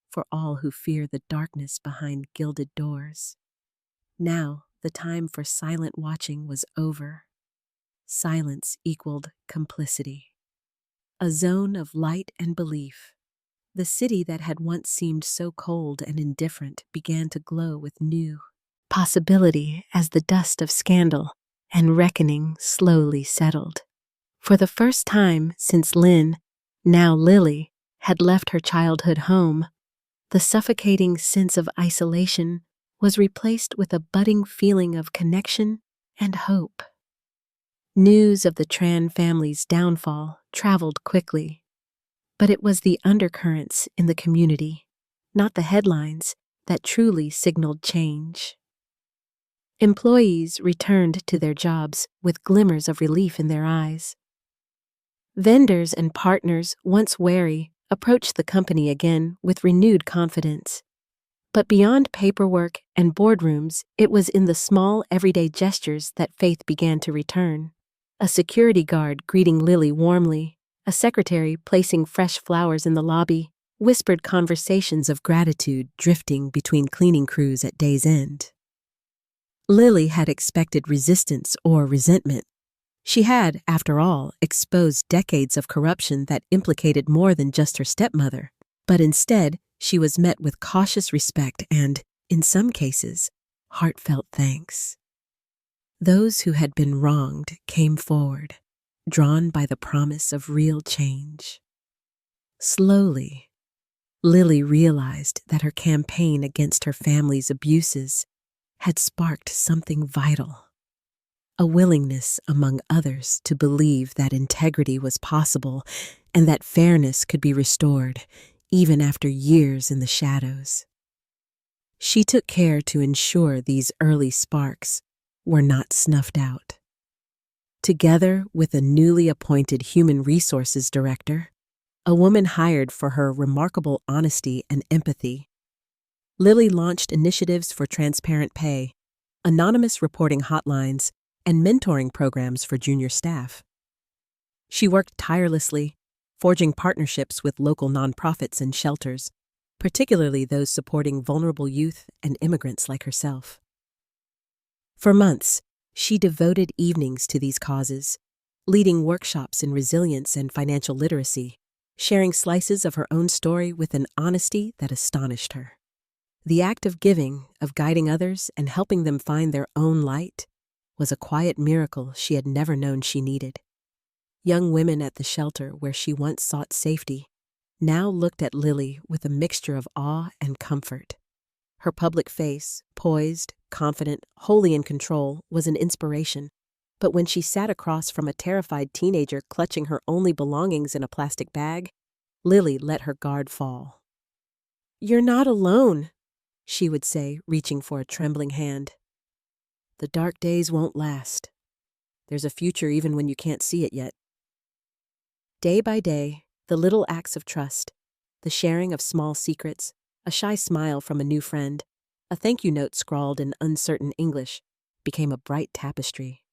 for all who fear the darkness behind gilded doors. Now, the time for silent watching was over. Silence equaled complicity. A zone of light and belief. The city that had once seemed so cold and indifferent began to glow with new possibility as the dust of scandal and reckoning slowly settled. For the first time since Lynn, now Lily, had left her childhood home, the suffocating sense of isolation was replaced with a budding feeling of connection and hope. News of the Tran family's downfall traveled quickly, but it was the undercurrents in the community, not the headlines, that truly signaled change. Employees returned to their jobs with glimmers of relief in their eyes. Vendors and partners, once wary, approached the company again with renewed confidence. But beyond paperwork and boardrooms, it was in the small, everyday gestures that faith began to return. A security guard greeting Lily warmly, a secretary placing fresh flowers in the lobby, whispered conversations of gratitude drifting between cleaning crews at day's end. Lily had expected resistance or resentment. She had, after all, exposed decades of corruption that implicated more than just her stepmother, but instead, she was met with cautious respect and, in some cases, heartfelt thanks. Those who had been wronged came forward, drawn by the promise of real change. Slowly, Lily realized that her campaign against her family's abuses had sparked something vital. A willingness among others to believe that integrity was possible and that fairness could be restored, even after years in the shadows. She took care to ensure these early sparks were not snuffed out. Together with a newly appointed human resources director, a woman hired for her remarkable honesty and empathy, Lily launched initiatives for transparent pay, anonymous reporting hotlines, and mentoring programs for junior staff. She worked tirelessly, forging partnerships with local nonprofits and shelters, particularly those supporting vulnerable youth and immigrants like herself. For months, she devoted evenings to these causes, leading workshops in resilience and financial literacy, sharing slices of her own story with an honesty that astonished her. The act of giving, of guiding others and helping them find their own light, was a quiet miracle she had never known she needed. Young women at the shelter where she once sought safety now looked at Lily with a mixture of awe and comfort. Her public face, poised, confident, wholly in control, was an inspiration. But when she sat across from a terrified teenager clutching her only belongings in a plastic bag, Lily let her guard fall. "You're not alone," she would say, reaching for a trembling hand. "The dark days won't last. There's a future even when you can't see it yet." Day by day, the little acts of trust, the sharing of small secrets, a shy smile from a new friend, a thank you note scrawled in uncertain English, became a bright tapestry.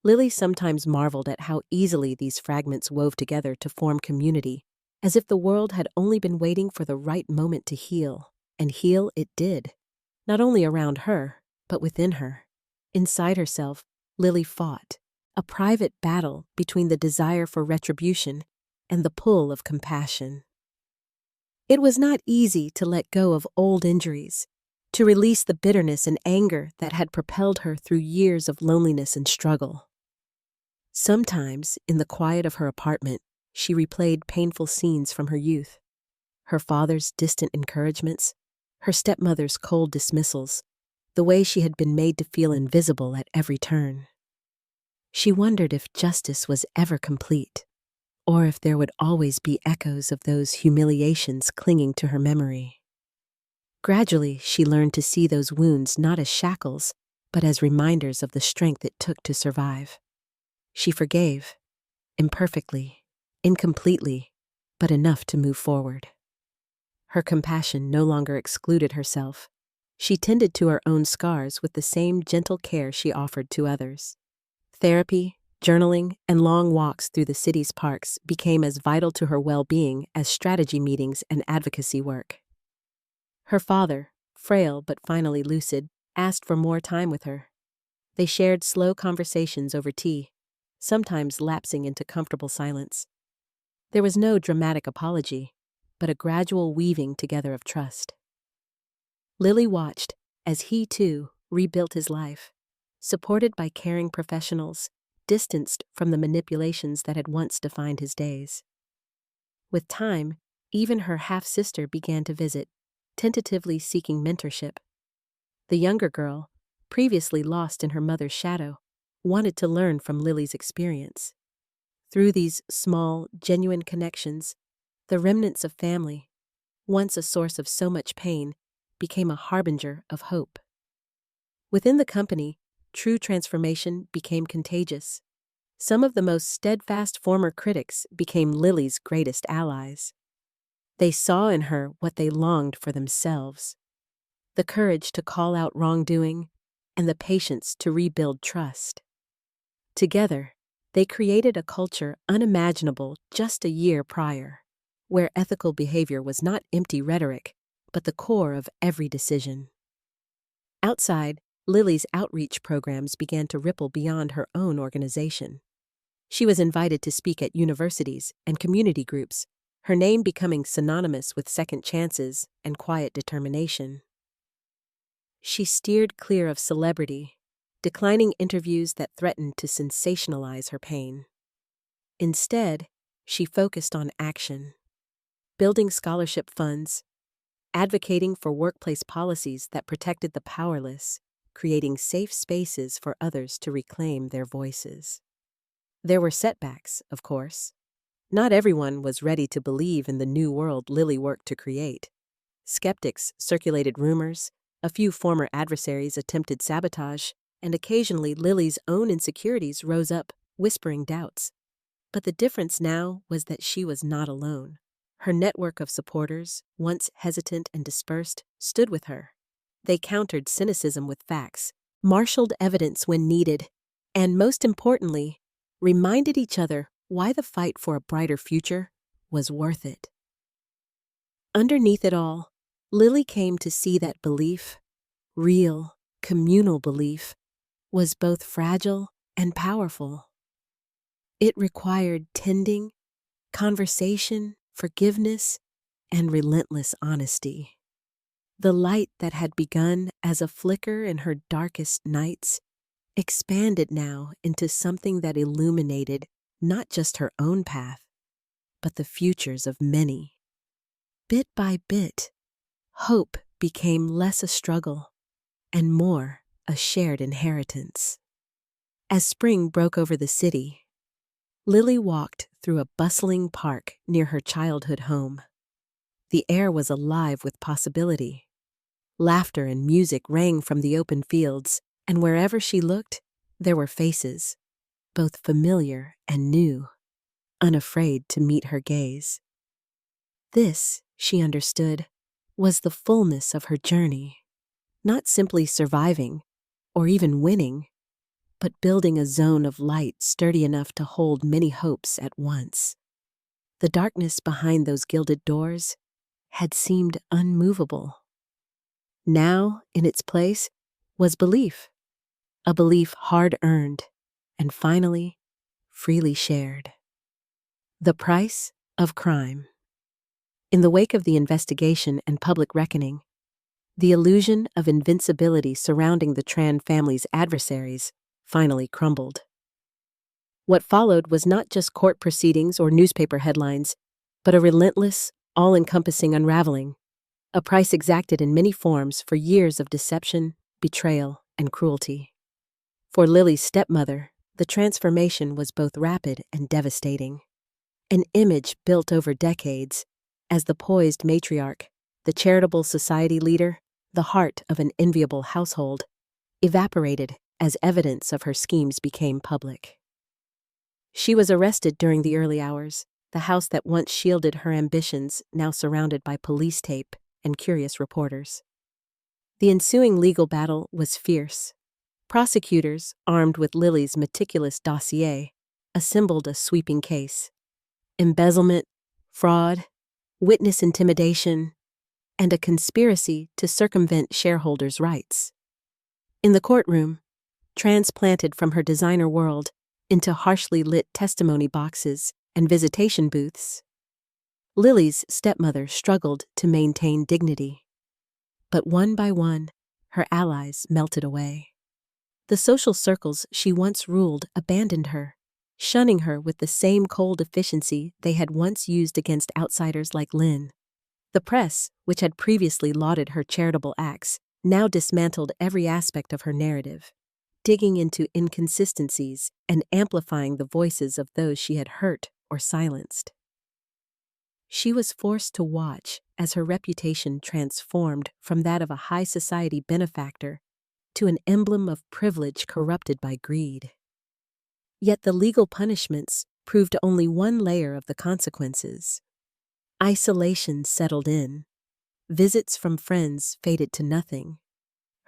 Lily sometimes marveled at how easily these fragments wove together to form community, as if the world had only been waiting for the right moment to heal, and heal it did. Not only around her, but within her. Inside herself, Lily fought, a private battle between the desire for retribution and the pull of compassion. It was not easy to let go of old injuries, to release the bitterness and anger that had propelled her through years of loneliness and struggle. Sometimes, in the quiet of her apartment, she replayed painful scenes from her youth. Her father's distant encouragements, her stepmother's cold dismissals, the way she had been made to feel invisible at every turn. She wondered if justice was ever complete, or if there would always be echoes of those humiliations clinging to her memory. Gradually, she learned to see those wounds not as shackles, but as reminders of the strength it took to survive. She forgave, imperfectly, incompletely, but enough to move forward. Her compassion no longer excluded herself. She tended to her own scars with the same gentle care she offered to others. Therapy, journaling, and long walks through the city's parks became as vital to her well-being as strategy meetings and advocacy work. Her father, frail but finally lucid, asked for more time with her. They shared slow conversations over tea, sometimes lapsing into comfortable silence. There was no dramatic apology, but a gradual weaving together of trust. Lily watched as he, too, rebuilt his life, supported by caring professionals, distanced from the manipulations that had once defined his days. With time, even her half-sister began to visit, tentatively seeking mentorship. The younger girl, previously lost in her mother's shadow, wanted to learn from Lily's experience. Through these small, genuine connections, the remnants of family, once a source of so much pain, became a harbinger of hope. Within the company, true transformation became contagious. Some of the most steadfast former critics became Lily's greatest allies. They saw in her what they longed for themselves: the courage to call out wrongdoing and the patience to rebuild trust. Together, they created a culture unimaginable just a year prior, where ethical behavior was not empty rhetoric, but the core of every decision. Outside, Lily's outreach programs began to ripple beyond her own organization. She was invited to speak at universities and community groups, her name becoming synonymous with second chances and quiet determination. She steered clear of celebrity, declining interviews that threatened to sensationalize her pain. Instead, she focused on action, building scholarship funds, advocating for workplace policies that protected the powerless, creating safe spaces for others to reclaim their voices. There were setbacks, of course. Not everyone was ready to believe in the new world Lily worked to create. Skeptics circulated rumors, a few former adversaries attempted sabotage, and occasionally Lily's own insecurities rose up, whispering doubts. But the difference now was that she was not alone. Her network of supporters, once hesitant and dispersed, stood with her. They countered cynicism with facts, marshaled evidence when needed, and most importantly, reminded each other why the fight for a brighter future was worth it. Underneath it all, Lily came to see that belief, real, communal belief, was both fragile and powerful. It required tending, conversation, forgiveness, and relentless honesty. The light that had begun as a flicker in her darkest nights expanded now into something that illuminated not just her own path, but the futures of many. Bit by bit, hope became less a struggle and more a shared inheritance. As spring broke over the city, Lily walked through a bustling park near her childhood home. The air was alive with possibility. Laughter and music rang from the open fields, and wherever she looked, there were faces, both familiar and new, unafraid to meet her gaze. This, she understood, was the fullness of her journey, not simply surviving or even winning, but building a zone of light sturdy enough to hold many hopes at once. The darkness behind those gilded doors had seemed unmovable. Now, in its place, was belief, a belief hard-earned and finally, freely shared. The price of crime. In the wake of the investigation and public reckoning, the illusion of invincibility surrounding the Tran family's adversaries finally crumbled. What followed was not just court proceedings or newspaper headlines, but a relentless, all-encompassing unraveling, a price exacted in many forms for years of deception, betrayal, and cruelty. For Lily's stepmother, the transformation was both rapid and devastating. An image built over decades, as the poised matriarch, the charitable society leader, the heart of an enviable household, evaporated as evidence of her schemes became public. She was arrested during the early hours, the house that once shielded her ambitions now surrounded by police tape and curious reporters. The ensuing legal battle was fierce. Prosecutors, armed with Lily's meticulous dossier, assembled a sweeping case. Embezzlement, fraud, witness intimidation, and a conspiracy to circumvent shareholders' rights. In the courtroom, transplanted from her designer world into harshly lit testimony boxes and visitation booths, Lily's stepmother struggled to maintain dignity. But one by one, her allies melted away. The social circles she once ruled abandoned her, shunning her with the same cold efficiency they had once used against outsiders like Lynn. The press, which had previously lauded her charitable acts, now dismantled every aspect of her narrative, digging into inconsistencies and amplifying the voices of those she had hurt or silenced. She was forced to watch as her reputation transformed from that of a high society benefactor to an emblem of privilege corrupted by greed. Yet the legal punishments proved only one layer of the consequences. Isolation settled in. Visits from friends faded to nothing.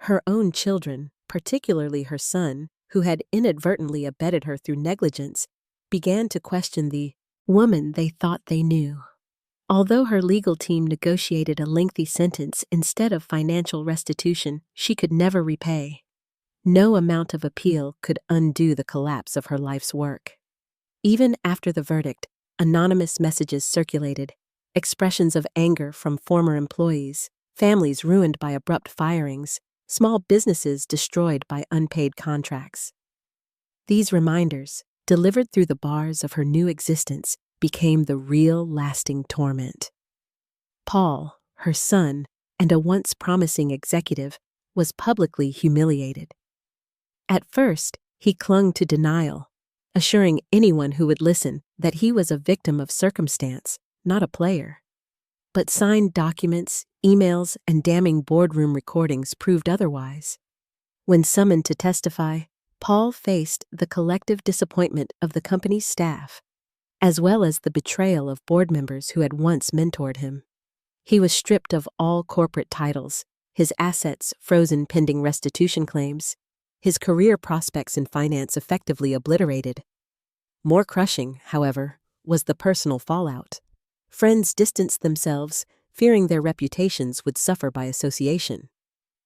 Her own children, particularly her son, who had inadvertently abetted her through negligence, began to question the woman they thought they knew. Although her legal team negotiated a lengthy sentence instead of financial restitution she could never repay, no amount of appeal could undo the collapse of her life's work. Even after the verdict, anonymous messages circulated, expressions of anger from former employees, families ruined by abrupt firings, small businesses destroyed by unpaid contracts. These reminders, delivered through the bars of her new existence, became the real lasting torment. Paul, her son, and a once promising executive, was publicly humiliated. At first, he clung to denial, assuring anyone who would listen that he was a victim of circumstance, not a player. But signed documents, emails, and damning boardroom recordings proved otherwise. When summoned to testify, Paul faced the collective disappointment of the company's staff, as well as the betrayal of board members who had once mentored him. He was stripped of all corporate titles, his assets frozen pending restitution claims, his career prospects in finance effectively obliterated. More crushing, however, was the personal fallout. Friends distanced themselves, fearing their reputations would suffer by association.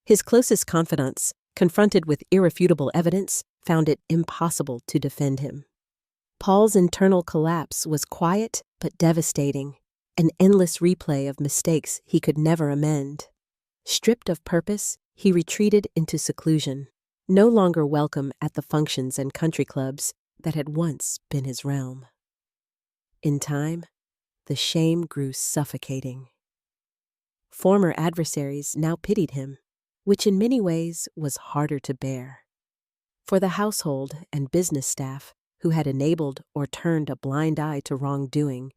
His closest confidants, confronted with irrefutable evidence, found it impossible to defend him. Paul's internal collapse was quiet but devastating, an endless replay of mistakes he could never amend. Stripped of purpose, he retreated into seclusion, no longer welcome at the functions and country clubs that had once been his realm. In time, the shame grew suffocating. Former adversaries now pitied him, which in many ways was harder to bear. For the household and business staff who had enabled or turned a blind eye to wrongdoing,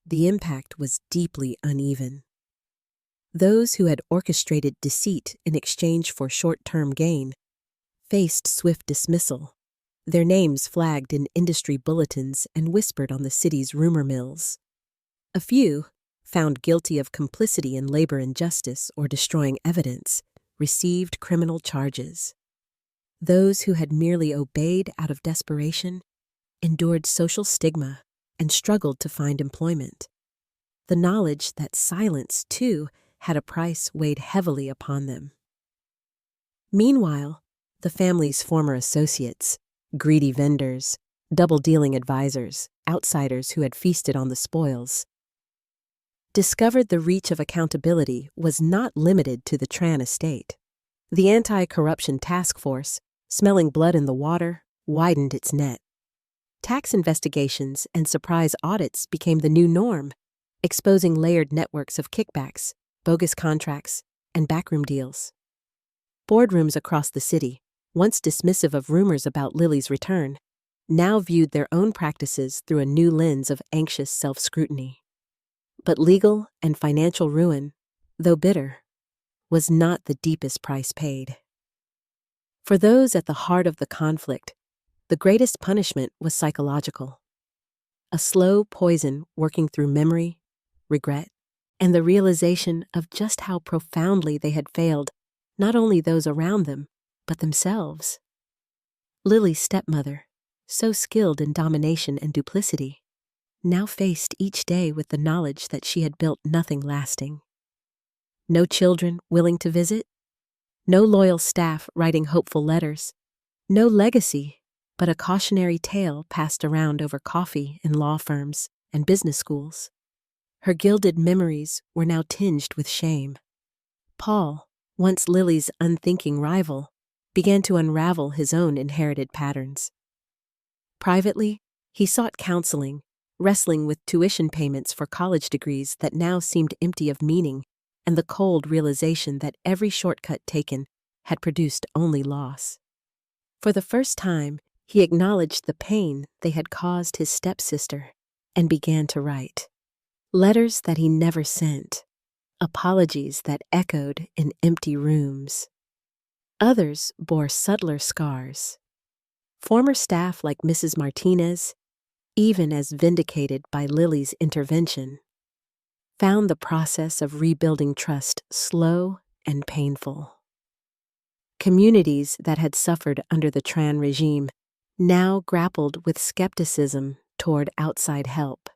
the impact was deeply uneven. Those who had orchestrated deceit in exchange for short-term gain faced swift dismissal, their names flagged in industry bulletins and whispered on the city's rumor mills. A few, found guilty of complicity in labor injustice or destroying evidence, received criminal charges. Those who had merely obeyed out of desperation endured social stigma and struggled to find employment. The knowledge that silence, too, had a price weighed heavily upon them. Meanwhile, the family's former associates, greedy vendors, double-dealing advisors, outsiders who had feasted on the spoils, discovered the reach of accountability was not limited to the Tran estate. The anti-corruption task force, smelling blood in the water, widened its net. Tax investigations and surprise audits became the new norm, exposing layered networks of kickbacks, bogus contracts, and backroom deals. Boardrooms across the city, once dismissive of rumors about Lily's return, now viewed their own practices through a new lens of anxious self-scrutiny. But legal and financial ruin, though bitter, was not the deepest price paid. For those at the heart of the conflict, the greatest punishment was psychological. A slow poison working through memory, regret, and the realization of just how profoundly they had failed not only those around them, but themselves. Lily's stepmother, so skilled in domination and duplicity, now faced each day with the knowledge that she had built nothing lasting. No children willing to visit, no loyal staff writing hopeful letters, no legacy but a cautionary tale passed around over coffee in law firms and business schools. Her gilded memories were now tinged with shame. Paul, once Lily's unthinking rival, began to unravel his own inherited patterns. Privately, he sought counseling, wrestling with tuition payments for college degrees that now seemed empty of meaning, and the cold realization that every shortcut taken had produced only loss. For the first time, he acknowledged the pain they had caused his stepsister and began to write. Letters that he never sent, apologies that echoed in empty rooms. Others bore subtler scars. Former staff like Mrs. Martinez, even as vindicated by Lily's intervention, found the process of rebuilding trust slow and painful. Communities that had suffered under the Tran regime now grappled with skepticism toward outside help.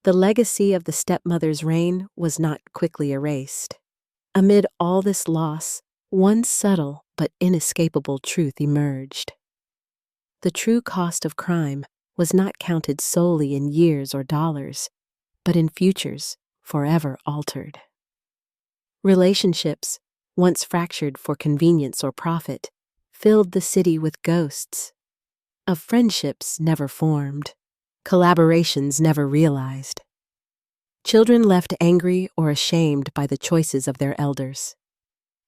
The legacy of the stepmother's reign was not quickly erased. Amid all this loss, one subtle but inescapable truth emerged. The true cost of crime was not counted solely in years or dollars, but in futures forever altered. Relationships, once fractured for convenience or profit, filled the city with ghosts of friendships never formed, collaborations never realized. Children left angry or ashamed by the choices of their elders.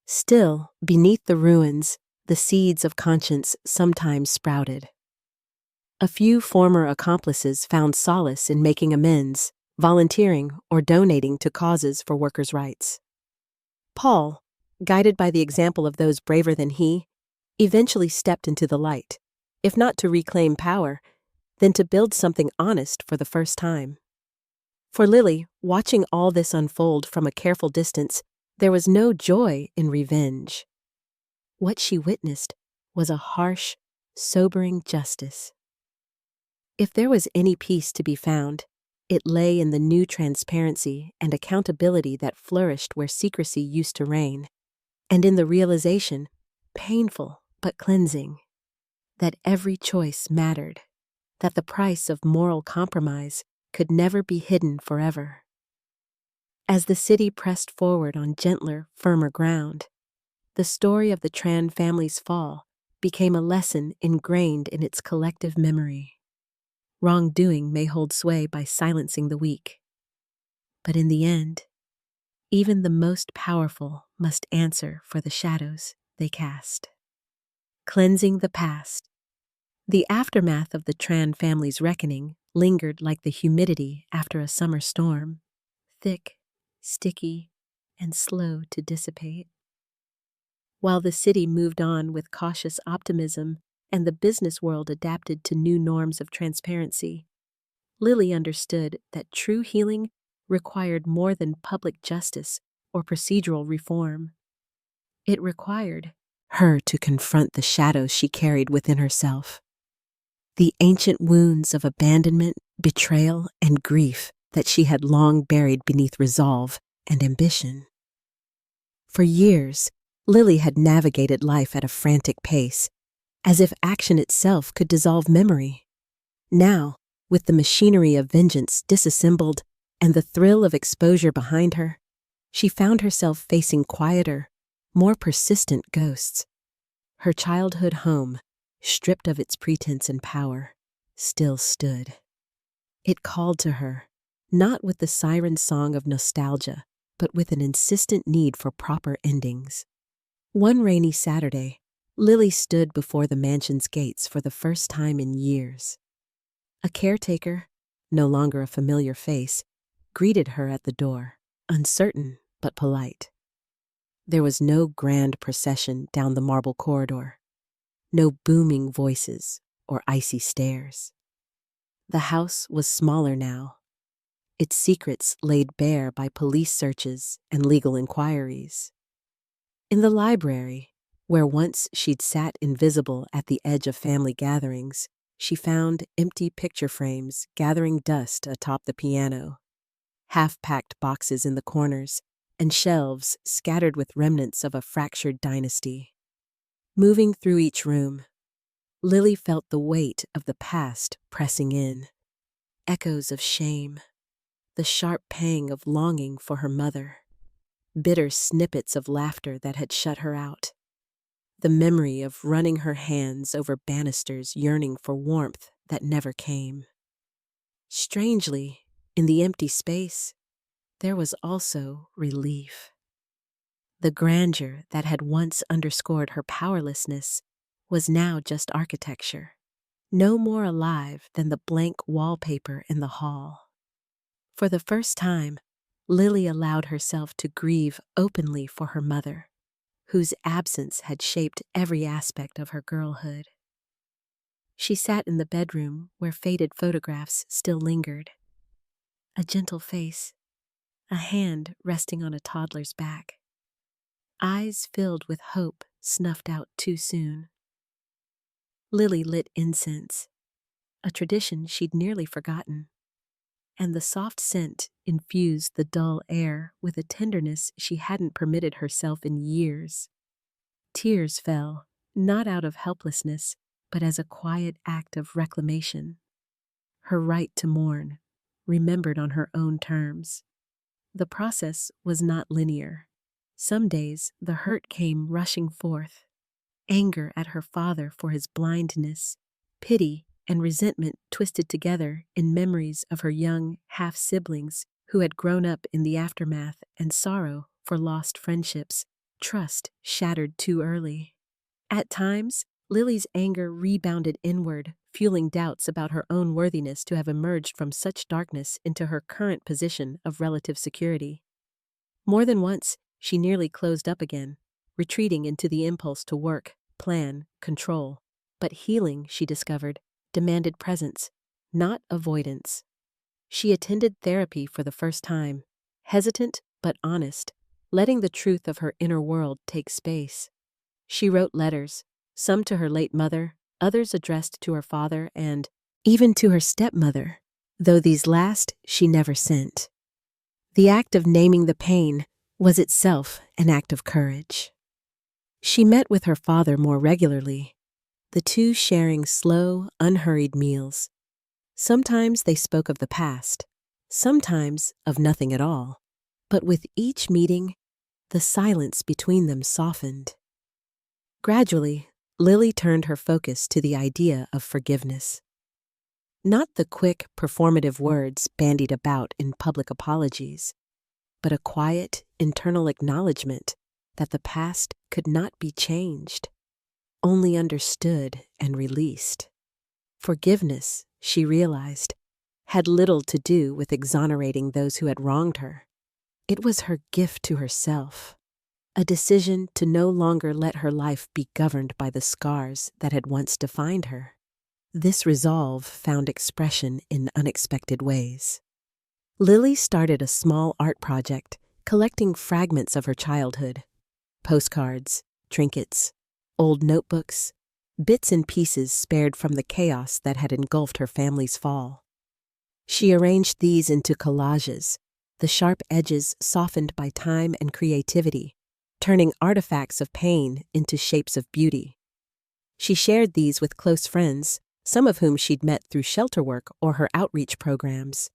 Still, beneath the ruins, the seeds of conscience sometimes sprouted. A few former accomplices found solace in making amends, volunteering, or donating to causes for workers' rights. Paul, guided by the example of those braver than he, eventually stepped into the light, if not to reclaim power, then to build something honest for the first time. For Lily, watching all this unfold from a careful distance, there was no joy in revenge. What she witnessed was a harsh, sobering justice. If there was any peace to be found, it lay in the new transparency and accountability that flourished where secrecy used to reign, and in the realization, painful but cleansing, that every choice mattered, that the price of moral compromise could never be hidden forever. As the city pressed forward on gentler, firmer ground, the story of the Tran family's fall became a lesson ingrained in its collective memory. Wrongdoing may hold sway by silencing the weak, but in the end, Even the most powerful must answer for the shadows they cast. Cleansing the past. The aftermath of the Tran family's reckoning lingered like the humidity after a summer storm, thick, sticky, and slow to dissipate. While the city moved on with cautious optimism and the business world adapted to new norms of transparency, Lily understood that true healing required more than public justice or procedural reform. It required her to confront the shadows she carried within herself, the ancient wounds of abandonment, betrayal, and grief that she had long buried beneath resolve and ambition. For years, Lily had navigated life at a frantic pace, as if action itself could dissolve memory. Now, with the machinery of vengeance disassembled and the thrill of exposure behind her, she found herself facing quieter, more persistent ghosts. Her childhood home, stripped of its pretense and power, still stood. It called to her, not with the siren song of nostalgia, but with an insistent need for proper endings. One rainy Saturday, Lily stood before the mansion's gates for the first time in years. A caretaker, no longer a familiar face, greeted her at the door, uncertain but polite. There was no grand procession down the marble corridor, no booming voices or icy stares. The house was smaller now, its secrets laid bare by police searches and legal inquiries. In the library, where once she'd sat invisible at the edge of family gatherings, she found empty picture frames gathering dust atop the piano, half-packed boxes in the corners, and shelves scattered with remnants of a fractured dynasty. Moving through each room, Lily felt the weight of the past pressing in, echoes of shame, the sharp pang of longing for her mother, bitter snippets of laughter that had shut her out, the memory of running her hands over banisters yearning for warmth that never came. Strangely, in the empty space, there was also relief. The grandeur that had once underscored her powerlessness was now just architecture, no more alive than the blank wallpaper in the hall. For the first time, Lily allowed herself to grieve openly for her mother, whose absence had shaped every aspect of her girlhood. She sat in the bedroom where faded photographs still lingered. A gentle face, a hand resting on a toddler's back. Eyes filled with hope snuffed out too soon. Lily lit incense, a tradition she'd nearly forgotten, and the soft scent infused the dull air with a tenderness she hadn't permitted herself in years. Tears fell, not out of helplessness, but as a quiet act of reclamation. Her right to mourn, remembered on her own terms. The process was not linear. Some days the hurt came rushing forth. Anger at her father for his blindness, pity and resentment twisted together in memories of her young half-siblings who had grown up in the aftermath, and sorrow for lost friendships, trust shattered too early. At times, Lily's anger rebounded inward, fueling doubts about her own worthiness to have emerged from such darkness into her current position of relative security. More than once, she nearly closed up again, retreating into the impulse to work, plan, control. But healing, she discovered, demanded presence, not avoidance. She attended therapy for the first time, hesitant but honest, letting the truth of her inner world take space. She wrote letters, some to her late mother, others addressed to her father, and even to her stepmother, though these last she never sent. The act of naming the pain was itself an act of courage. She met with her father more regularly, the two sharing slow, unhurried meals. Sometimes they spoke of the past, sometimes of nothing at all, but with each meeting, the silence between them softened. Gradually, Lily turned her focus to the idea of forgiveness. Not the quick, performative words bandied about in public apologies, but a quiet, internal acknowledgement that the past could not be changed, only understood and released. Forgiveness, she realized, had little to do with exonerating those who had wronged her. It was her gift to herself, a decision to no longer let her life be governed by the scars that had once defined her. This resolve found expression in unexpected ways. Lily started a small art project, collecting fragments of her childhood: postcards, trinkets, old notebooks, bits and pieces spared from the chaos that had engulfed her family's fall. She arranged these into collages, the sharp edges softened by time and creativity, turning artifacts of pain into shapes of beauty. She shared these with close friends, some of whom she'd met through shelter work or her outreach programs.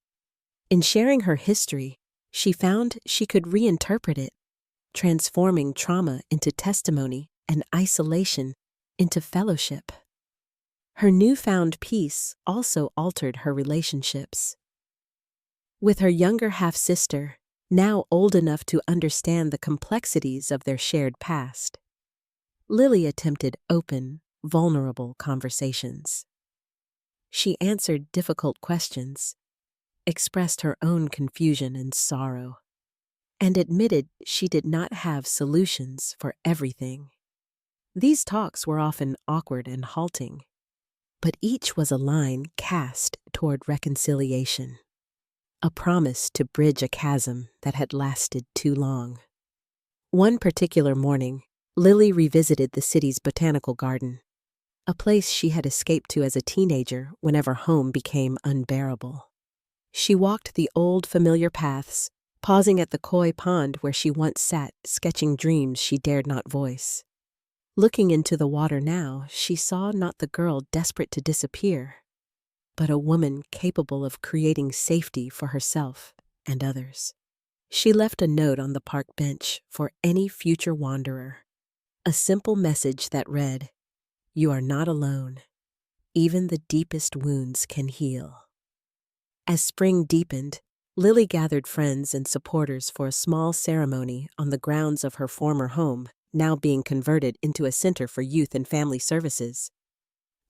In sharing her history, she found she could reinterpret it, transforming trauma into testimony and isolation into fellowship. Her newfound peace also altered her relationships. With her younger half-sister, now old enough to understand the complexities of their shared past, Lily attempted open, vulnerable conversations. She answered difficult questions, expressed her own confusion and sorrow, and admitted she did not have solutions for everything. These talks were often awkward and halting, but each was a line cast toward reconciliation, a promise to bridge a chasm that had lasted too long. One particular morning, Lily revisited the city's botanical garden, a place she had escaped to as a teenager whenever home became unbearable. She walked the old familiar paths, pausing at the koi pond where she once sat, sketching dreams she dared not voice. Looking into the water now, she saw not the girl desperate to disappear, but a woman capable of creating safety for herself and others. She left a note on the park bench for any future wanderer, a simple message that read, "You are not alone. Even the deepest wounds can heal." As spring deepened, Lily gathered friends and supporters for a small ceremony on the grounds of her former home, now being converted into a center for youth and family services.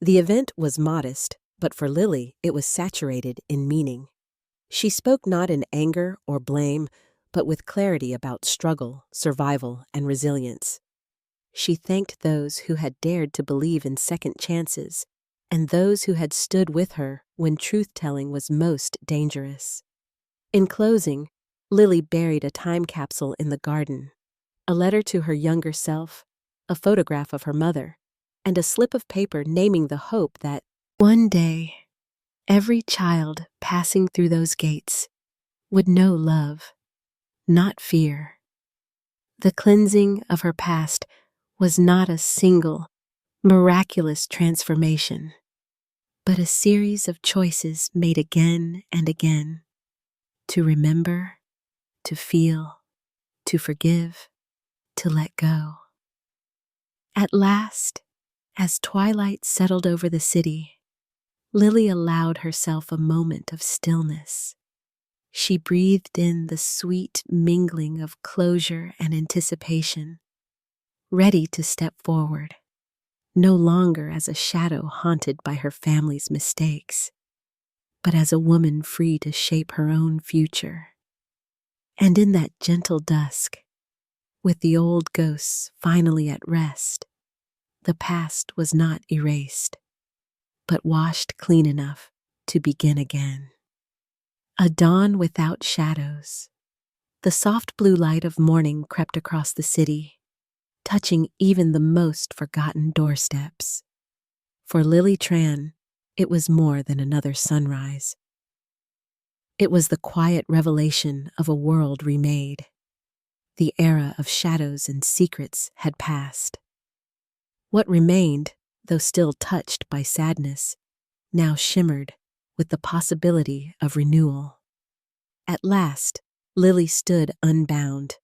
The event was modest, but for Lily it was saturated in meaning. She spoke not in anger or blame, but with clarity about struggle, survival, and resilience. She thanked those who had dared to believe in second chances, and those who had stood with her when truth-telling was most dangerous. In closing, Lily buried a time capsule in the garden, a letter to her younger self, a photograph of her mother, and a slip of paper naming the hope that one day every child passing through those gates would know love, not fear. The cleansing of her past was not a single, miraculous transformation, but a series of choices made again and again, to remember, to feel, to forgive, to let go. At last, as twilight settled over the city, Lily allowed herself a moment of stillness. She breathed in the sweet mingling of closure and anticipation, ready to step forward, no longer as a shadow haunted by her family's mistakes, but as a woman free to shape her own future. And in that gentle dusk, with the old ghosts finally at rest, the past was not erased, but washed clean enough to begin again. A dawn without shadows. The soft blue light of morning crept across the city, touching even the most forgotten doorsteps. For Lily Tran, it was more than another sunrise. It was the quiet revelation of a world remade. The era of shadows and secrets had passed. What remained, though still touched by sadness, now shimmered with the possibility of renewal. At last, Lily stood unbound,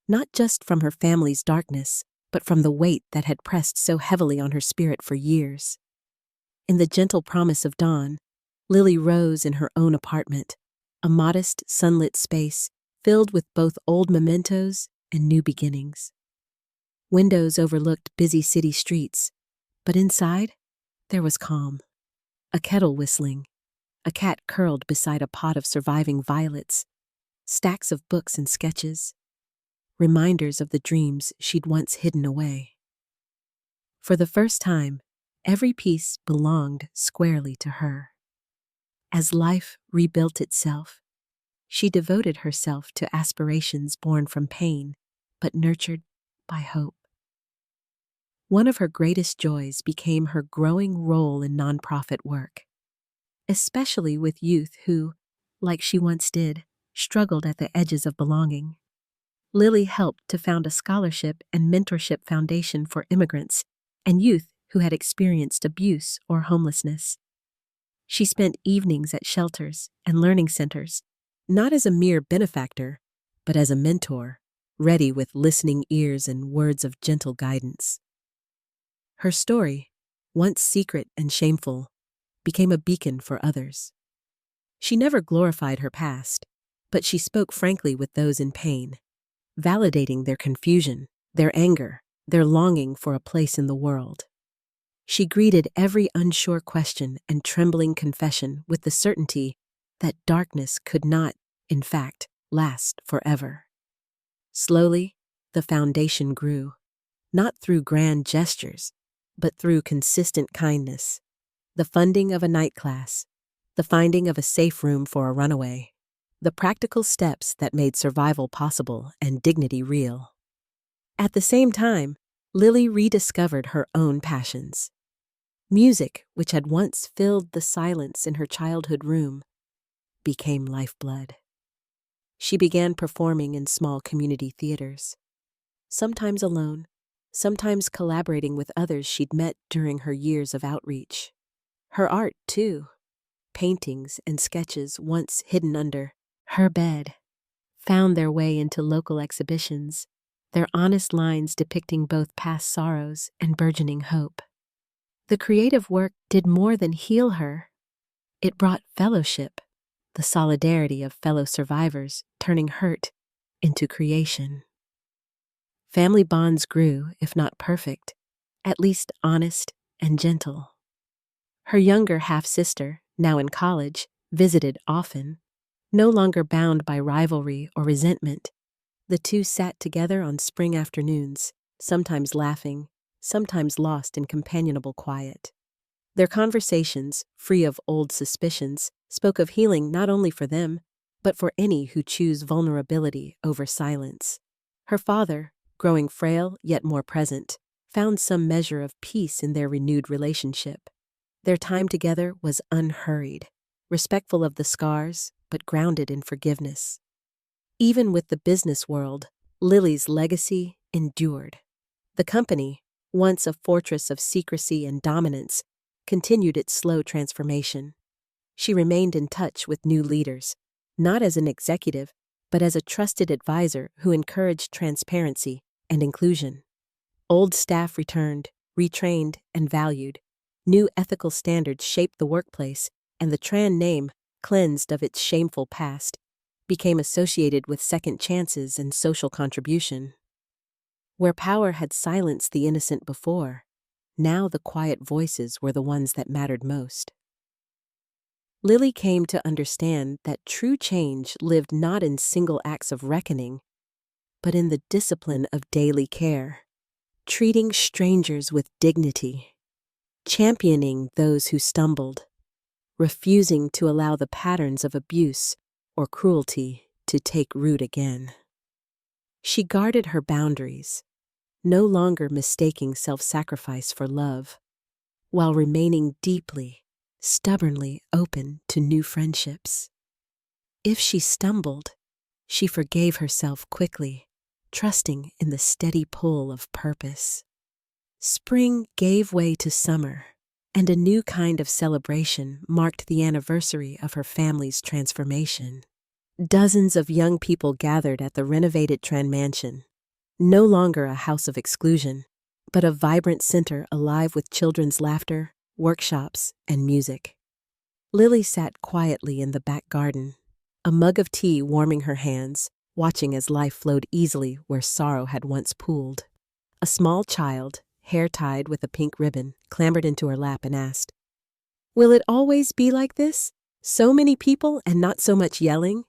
not just from her family's darkness, but from the weight that had pressed so heavily on her spirit for years. In the gentle promise of dawn, Lily rose in her own apartment, a modest, sunlit space filled with both old mementos and new beginnings. Windows overlooked busy city streets, but inside, there was calm. A kettle whistling, a cat curled beside a pot of surviving violets, stacks of books and sketches, reminders of the dreams she'd once hidden away. For the first time, every piece belonged squarely to her. As life rebuilt itself, she devoted herself to aspirations born from pain, but nurtured by hope. One of her greatest joys became her growing role in nonprofit work, especially with youth who, like she once did, struggled at the edges of belonging. Lily helped to found a scholarship and mentorship foundation for immigrants and youth who had experienced abuse or homelessness. She spent evenings at shelters and learning centers, not as a mere benefactor, but as a mentor, ready with listening ears and words of gentle guidance. Her story, once secret and shameful, became a beacon for others. She never glorified her past, but she spoke frankly with those in pain, validating their confusion, their anger, their longing for a place in the world. She greeted every unsure question and trembling confession with the certainty that darkness could not, in fact, last forever. Slowly, the foundation grew, not through grand gestures, but through consistent kindness, the funding of a night class, the finding of a safe room for a runaway, the practical steps that made survival possible and dignity real. At the same time, Lily rediscovered her own passions. Music, which had once filled the silence in her childhood room, became lifeblood. She began performing in small community theaters, sometimes alone, sometimes collaborating with others she'd met during her years of outreach. Her art, too, paintings and sketches once hidden under her bed, found their way into local exhibitions, their honest lines depicting both past sorrows and burgeoning hope. The creative work did more than heal her. It brought fellowship, the solidarity of fellow survivors, turning hurt into creation. Family bonds grew, if not perfect, at least honest and gentle. Her younger half-sister, now in college, visited often. No longer bound by rivalry or resentment, the two sat together on spring afternoons, sometimes laughing, sometimes lost in companionable quiet. Their conversations, free of old suspicions, spoke of healing not only for them, but for any who choose vulnerability over silence. Her father, growing frail yet more present, found some measure of peace in their renewed relationship. Their time together was unhurried, respectful of the scars, but grounded in forgiveness. Even with the business world, Lily's legacy endured. The company, once a fortress of secrecy and dominance, continued its slow transformation. She remained in touch with new leaders, not as an executive, but as a trusted advisor who encouraged transparency and inclusion. Old staff returned, retrained, and valued. New ethical standards shaped the workplace, and the Tran name, cleansed of its shameful past, became associated with second chances and social contribution. Where power had silenced the innocent before, now the quiet voices were the ones that mattered most. Lily came to understand that true change lived not in single acts of reckoning, but in the discipline of daily care, treating strangers with dignity, championing those who stumbled, refusing to allow the patterns of abuse or cruelty to take root again. She guarded her boundaries, no longer mistaking self-sacrifice for love, while remaining deeply, stubbornly open to new friendships. If she stumbled, she forgave herself quickly, trusting in the steady pull of purpose. Spring gave way to summer, and a new kind of celebration marked the anniversary of her family's transformation. Dozens of young people gathered at the renovated Tran mansion, no longer a house of exclusion, but a vibrant center alive with children's laughter, workshops, and music. Lily sat quietly in the back garden, a mug of tea warming her hands, watching as life flowed easily where sorrow had once pooled. A small child, hair tied with a pink ribbon, clambered into her lap and asked, "Will it always be like this? So many people and not so much yelling?"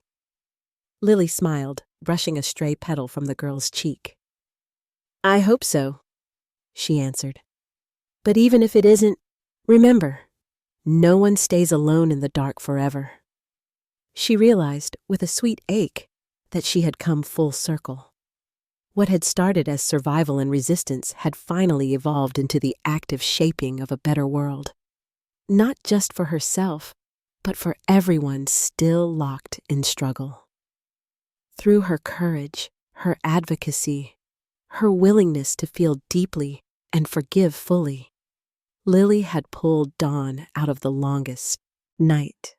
Lily smiled, brushing a stray petal from the girl's cheek. "I hope so," she answered. "But even if it isn't, remember, no one stays alone in the dark forever." She realized, with a sweet ache, that she had come full circle. What had started as survival and resistance had finally evolved into the active shaping of a better world. Not just for herself, but for everyone still locked in struggle. Through her courage, her advocacy, her willingness to feel deeply and forgive fully, Lily had pulled dawn out of the longest night.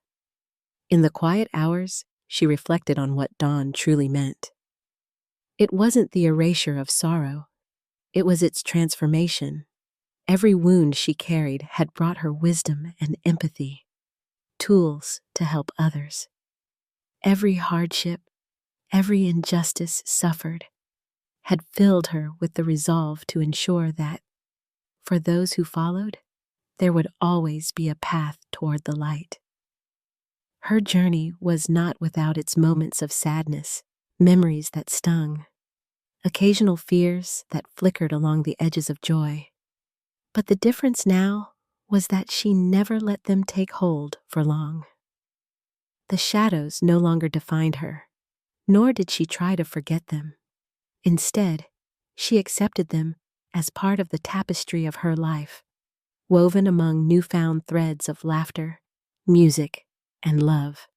In the quiet hours, she reflected on what dawn truly meant. It wasn't the erasure of sorrow, it was its transformation. Every wound she carried had brought her wisdom and empathy, tools to help others. Every hardship, every injustice suffered, had filled her with the resolve to ensure that, for those who followed, there would always be a path toward the light. Her journey was not without its moments of sadness, memories that stung, occasional fears that flickered along the edges of joy. But the difference now was that she never let them take hold for long. The shadows no longer defined her, nor did she try to forget them. Instead, she accepted them as part of the tapestry of her life, woven among newfound threads of laughter, music, and love.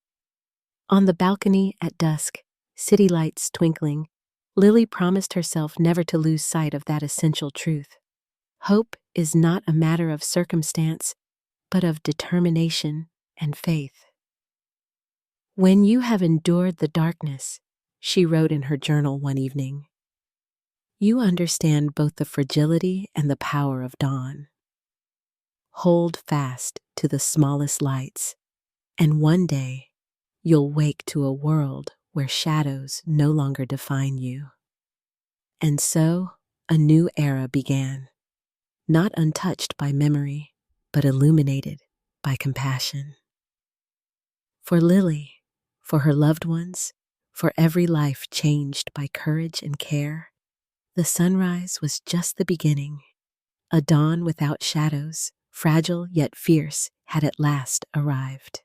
On the balcony at dusk, city lights twinkling, Lily promised herself never to lose sight of that essential truth. Hope is not a matter of circumstance, but of determination and faith. "When you have endured the darkness," she wrote in her journal one evening, "you understand both the fragility and the power of dawn. Hold fast to the smallest lights, and one day you'll wake to a world where shadows no longer define you." And so a new era began, not untouched by memory, but illuminated by compassion. For Lily, for her loved ones, for every life changed by courage and care, the sunrise was just the beginning. A dawn without shadows, fragile yet fierce, had at last arrived.